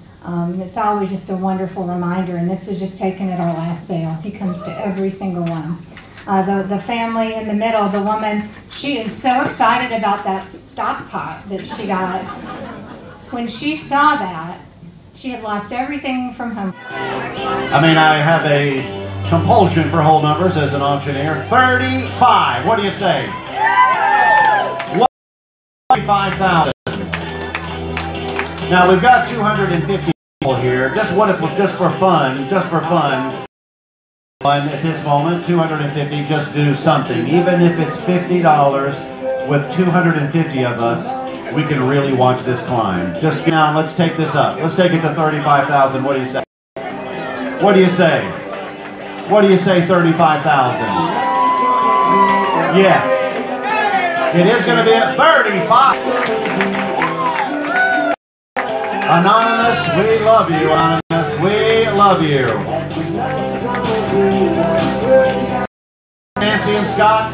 It's always just a wonderful reminder, and this was just taken at our last sale. He comes to every single one. The family in the middle, the woman, she is so excited about that stock pot that she got. When she saw that, she had lost everything from home. I mean, I have a compulsion for whole numbers as an auctioneer. 35, what do you say? 35,000. Now we've got 250 people here. Just what if, just for fun, at this moment, 250, just do something. Even if it's $50, with 250 of us, we can really watch this climb. Just now, let's take this up. Let's take it to 35,000. What do you say? What do you say? What do you say, 35,000? Yes. It is going to be at 35. Anonymous, we love you. Anonymous, we love you. Nancy and Scott.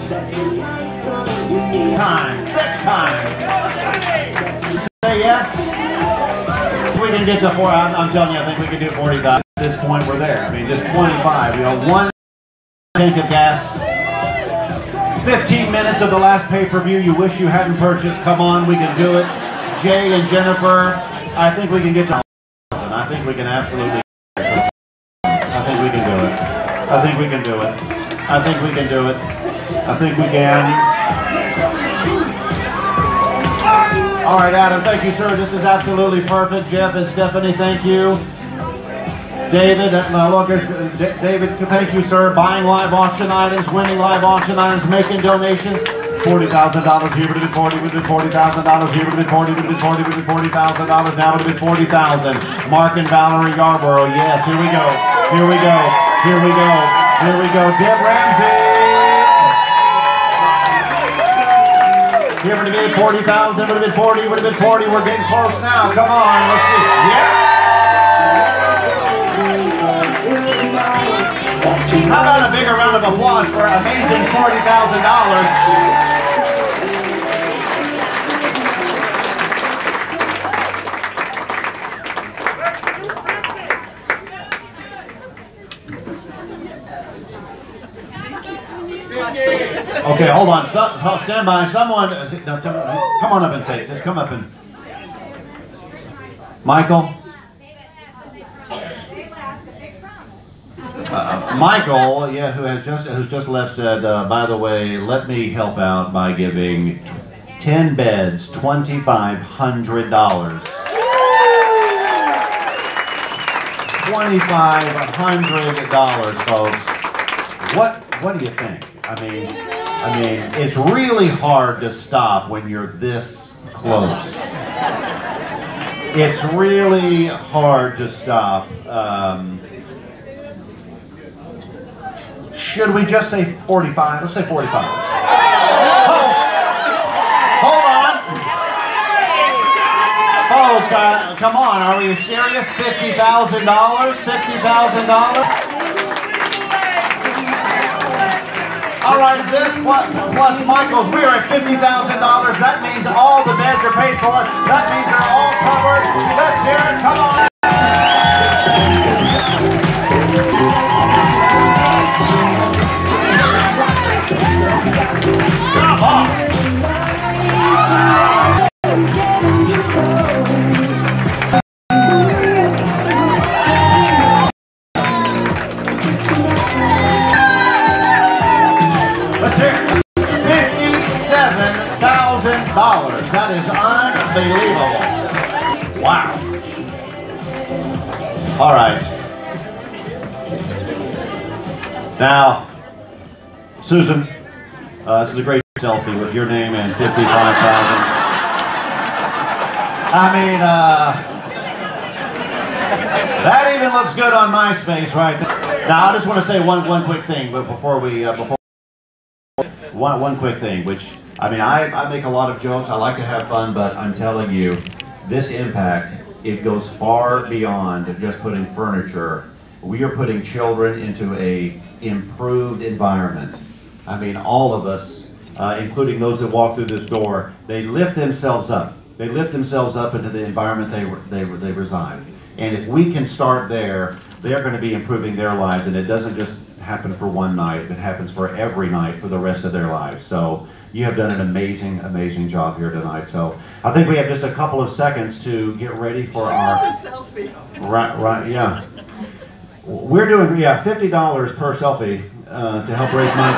Time. 6 times. Say yes. We can get to 4. I'm telling you, I think we can do 40,000. At this point, we're there. I mean, just 25. You know, 1 tank of gas. 15 minutes of the last pay-per-view you wish you hadn't purchased. Come on, we can do it. Jay and Jennifer, I think we can get to 1,000. I think we can absolutely. I think we can do it. I think we can do it. I think we can do it. I think we can. All right, Adam, thank you, sir. This is absolutely perfect. Jeff and Stephanie, thank you. David, David, thank you, sir. Buying live auction items, winning live auction items, making donations. $40,000 here, would have been 40, would have been $40,000 here, would have been 40, would have been 40, would have been $40,000, now would have been 40,000. Mark and Valerie Yarborough, yes, here we go, here we go, here we go, here we go. Deb Ramsey. Here would have been 40,000, would have been 40, would have been 40. We're getting close now. Come on, let's see. Yeah. How about a bigger round of applause for an amazing $40,000? Okay, hold on. Stand by. Someone, come on up and say it. Just come up and. Michael. Michael, yeah, who's just left, said, by the way, let me help out by giving 10 beds, $2,500. $2,500, folks. What do you think? I mean, it's really hard to stop when you're this close. It's really hard to stop. Should we just say 45? Let's say 45. Hold on. Folks, come on, are we serious? $50,000? $50,000? All right, this plus Michael's, we're at $50,000. That means all the beds are paid for. That means they're all covered. Let's hear it, come on. Come on. Let's hear it. $57,000. That is unbelievable. Wow. All right. Now, Susan, this is a great selfie with your name and 55,000. I mean, that even looks good on MySpace right now. Now, I just want to say one quick thing, but before one quick thing, which, I mean, I make a lot of jokes, I like to have fun, but I'm telling you, this impact, it goes far beyond just putting furniture. We are putting children into a improved environment. I mean, all of us, including those that walk through this door, they lift themselves up. They lift themselves up into the environment they reside. And if we can start there, they're going to be improving their lives, and it doesn't just happen for one night, it happens for every night for the rest of their lives. So you have done an amazing, amazing job here tonight. So I think we have just a couple of seconds to get ready for our selfie. Right, yeah. We're doing, $50 per selfie to help raise money.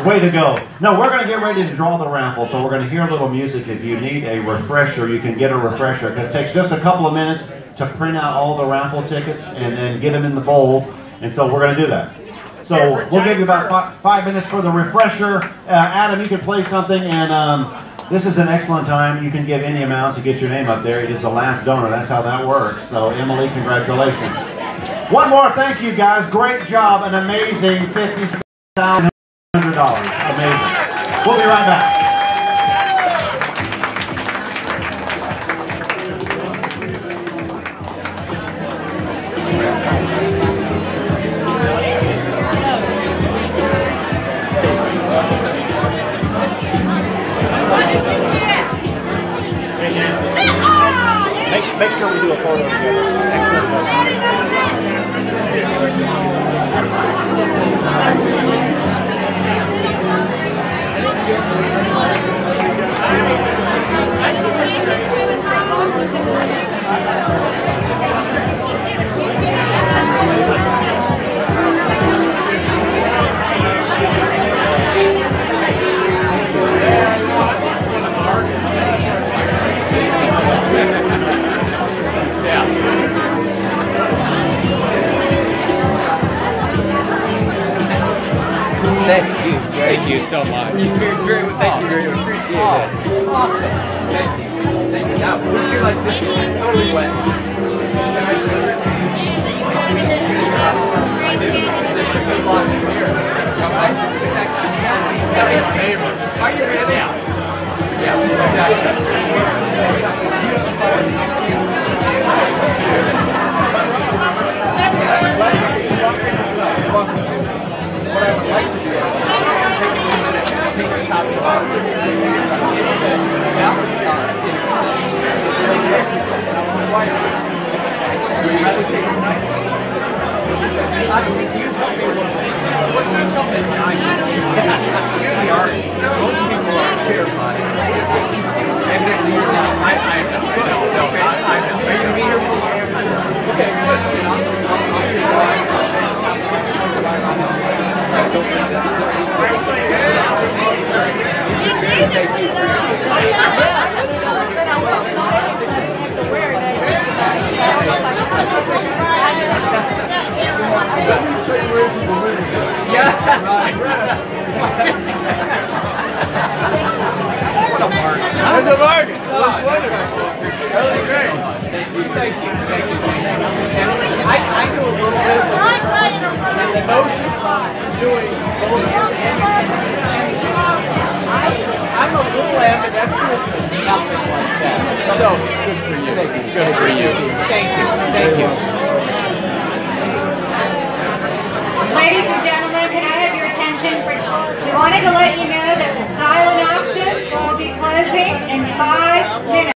Way to go. No, we're going to get ready to draw the raffle, so we're going to hear a little music. If you need a refresher, you can get a refresher. It takes just a couple of minutes to print out all the raffle tickets and then get them in the bowl, and so we're going to do that. So we'll give you about 5 minutes for the refresher. Adam, you can play something, and this is an excellent time. You can give any amount to get your name up there. It is the last donor. That's how that works. So, Emily, congratulations. One more thank you, guys. Great job. An amazing $50,000. Amazing. We'll be right back. Make sure we do a photo together. Excellent photo. Thank you so much. Thank you very much. Appreciate it. Awesome. Thank you. Thank you. Now, we feel like this is totally wet. I do. This is a good lot in here. Are you really? Yeah, exactly. What I would like to do is take a few minutes to take the top of the box. Would you rather take it tonight? You tell me what you tell me. You're the artist. Most people are terrified. And then I know. Are you going to be here for a while? Okay, good. I'll Thank you. What a bargain. That was a bargain. That was wonderful. That was great. Thank you. And I do a little bit of the emotion of doing both. I'm a little ambidextrous, but nothing like that. So, good for you. Thank you. Good for you. Thank you. Thank you. Ladies and gentlemen, can I have your attention? We wanted to let you know that the silent auction will be closing in 5 minutes.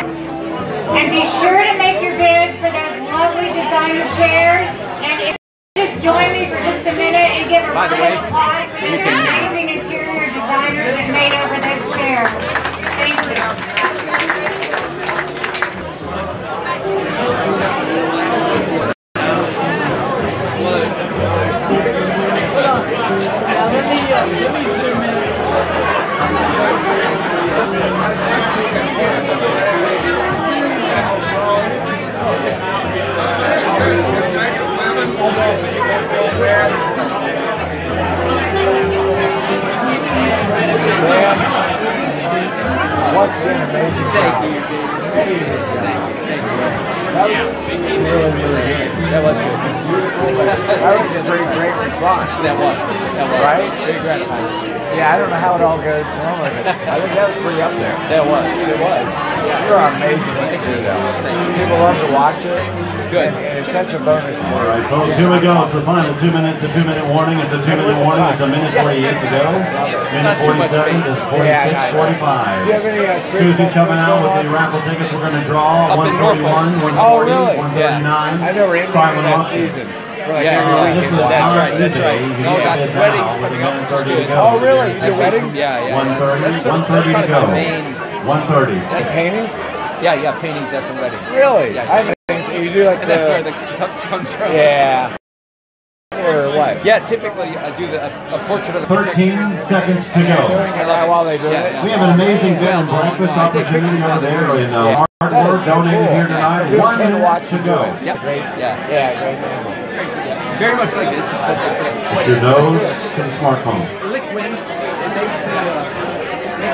And be sure to make your bid for those lovely designer chairs. And if you just join me for just a minute and give a round of applause for the amazing interior designers that made over those chairs. Thank you. Let me zoom in. What's been amazing? Thank you. That was really good. That was good. That was a pretty great response. That was. Right? Very gratifying. Yeah, I don't know how it all goes normally, but I think that was pretty up there. That was. It was. You're amazing what you do, though. People love to watch it. Good. And it's such a bonus for All right, folks, here we go. It's the final 2 minutes, the 2-minute warning. It's a 2-minute warning. It's a minute 48 to go. Minute 47 to 46, 45. Do you have any street Susie coming out with the raffle tickets. We're going to draw 141, 140, 139. I know we're in that season. Like every weekend. That's right. No, we got weddings coming up, which is good. Oh, really? Your weddings? Yeah. 130, 130 to go. 130. The paintings? Yeah, paintings at the wedding. Really? Yeah. You do like and that's where the tux comes from. Yeah. Or what? Yeah, typically I do a portrait of the 13 seconds to go. Doing it right while they do it. We have an amazing bed and breakfast opportunity over there in Hardwork donated here tonight. 1 minute to go. Yeah, great. Yeah, great. Very much like this. It's your nose to the smartphone. Liquid, it makes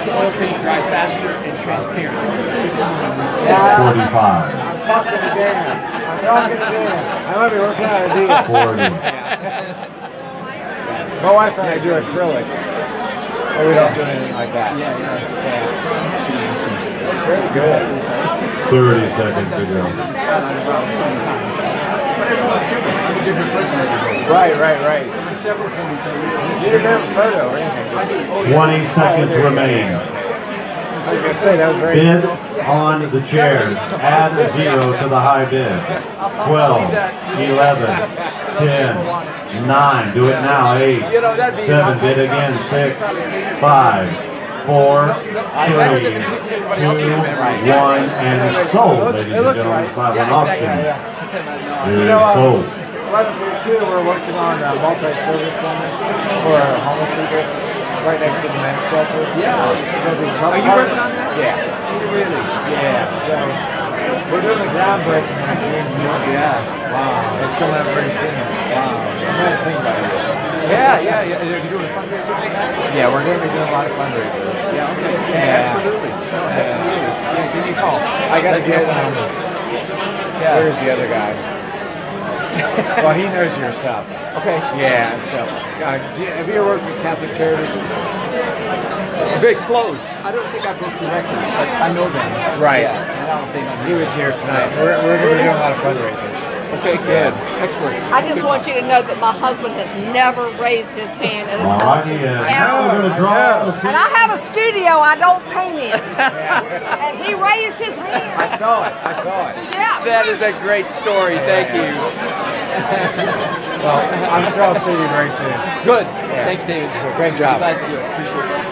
the oil paint dry faster and transparent. 45. I'm talking to Dana. I might be working out a deal. 40. My wife and I do acrylic, but we don't do anything like that. That's very good. 30 seconds to go. Right. You didn't have a photo or anything. 20 seconds remain. I was going to say, that was very Bid on the chairs. Add a 0 to the high bid. 12, 11, 10, 9. Do it now. 8, 7. Bid again. 6, 5, 4, 3, 2, 1. And it's sold, ladies and gentlemen. Silent auction. It is sold. Right up here too, we're working on a multi-service center for homeless people right next to the men's shelter. Yeah. So it'll be Are you working on that? Yeah. Really? Yeah. So we're doing the groundbreaking in June. Yeah. Wow. It's coming up pretty soon. Wow. Nice thing about it. Yeah. Are you doing a fundraiser for that? Yeah, we're going to be doing a lot of fundraisers. Yeah. Okay. Yeah. Absolutely. Yeah. Give me a call. I got to get. Where's the other guy? Well, he knows your stuff. Okay. Yeah, and stuff. Have you ever worked with Catholic Charities? Very close. I don't think I've worked directly, but I know them. Right. Yeah, and I don't think He was here tonight. We're going to be doing a lot of fundraisers. Okay, good. Excellent. I just want you to know that my husband has never raised his hand at an auction, Now ever. we're going to draw. And I have a studio I don't paint in. And he raised his hand. I saw it. Yeah. That is a great story. Thank you. Well, I'm sure I'll see you very soon. Good. Yeah. Thanks, David. So, great job. Glad to do it. Appreciate it.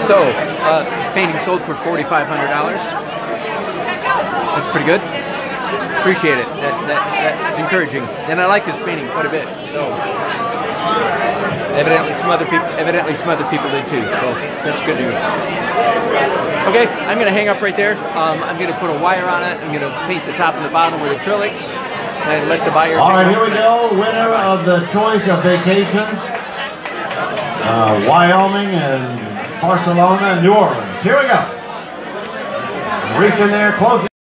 So, painting sold for $4,500. That's pretty good. Appreciate it. That's encouraging. And I like this painting quite a bit. So, Evidently some other people did too, so that's good news. Okay, I'm going to hang up right there. I'm going to put a wire on it. I'm going to paint the top and the bottom with acrylics and let the buyer All right, here we go. Winner of the choice of vacations, Wyoming and Barcelona, New Orleans. Here we go. Reach in there, close it.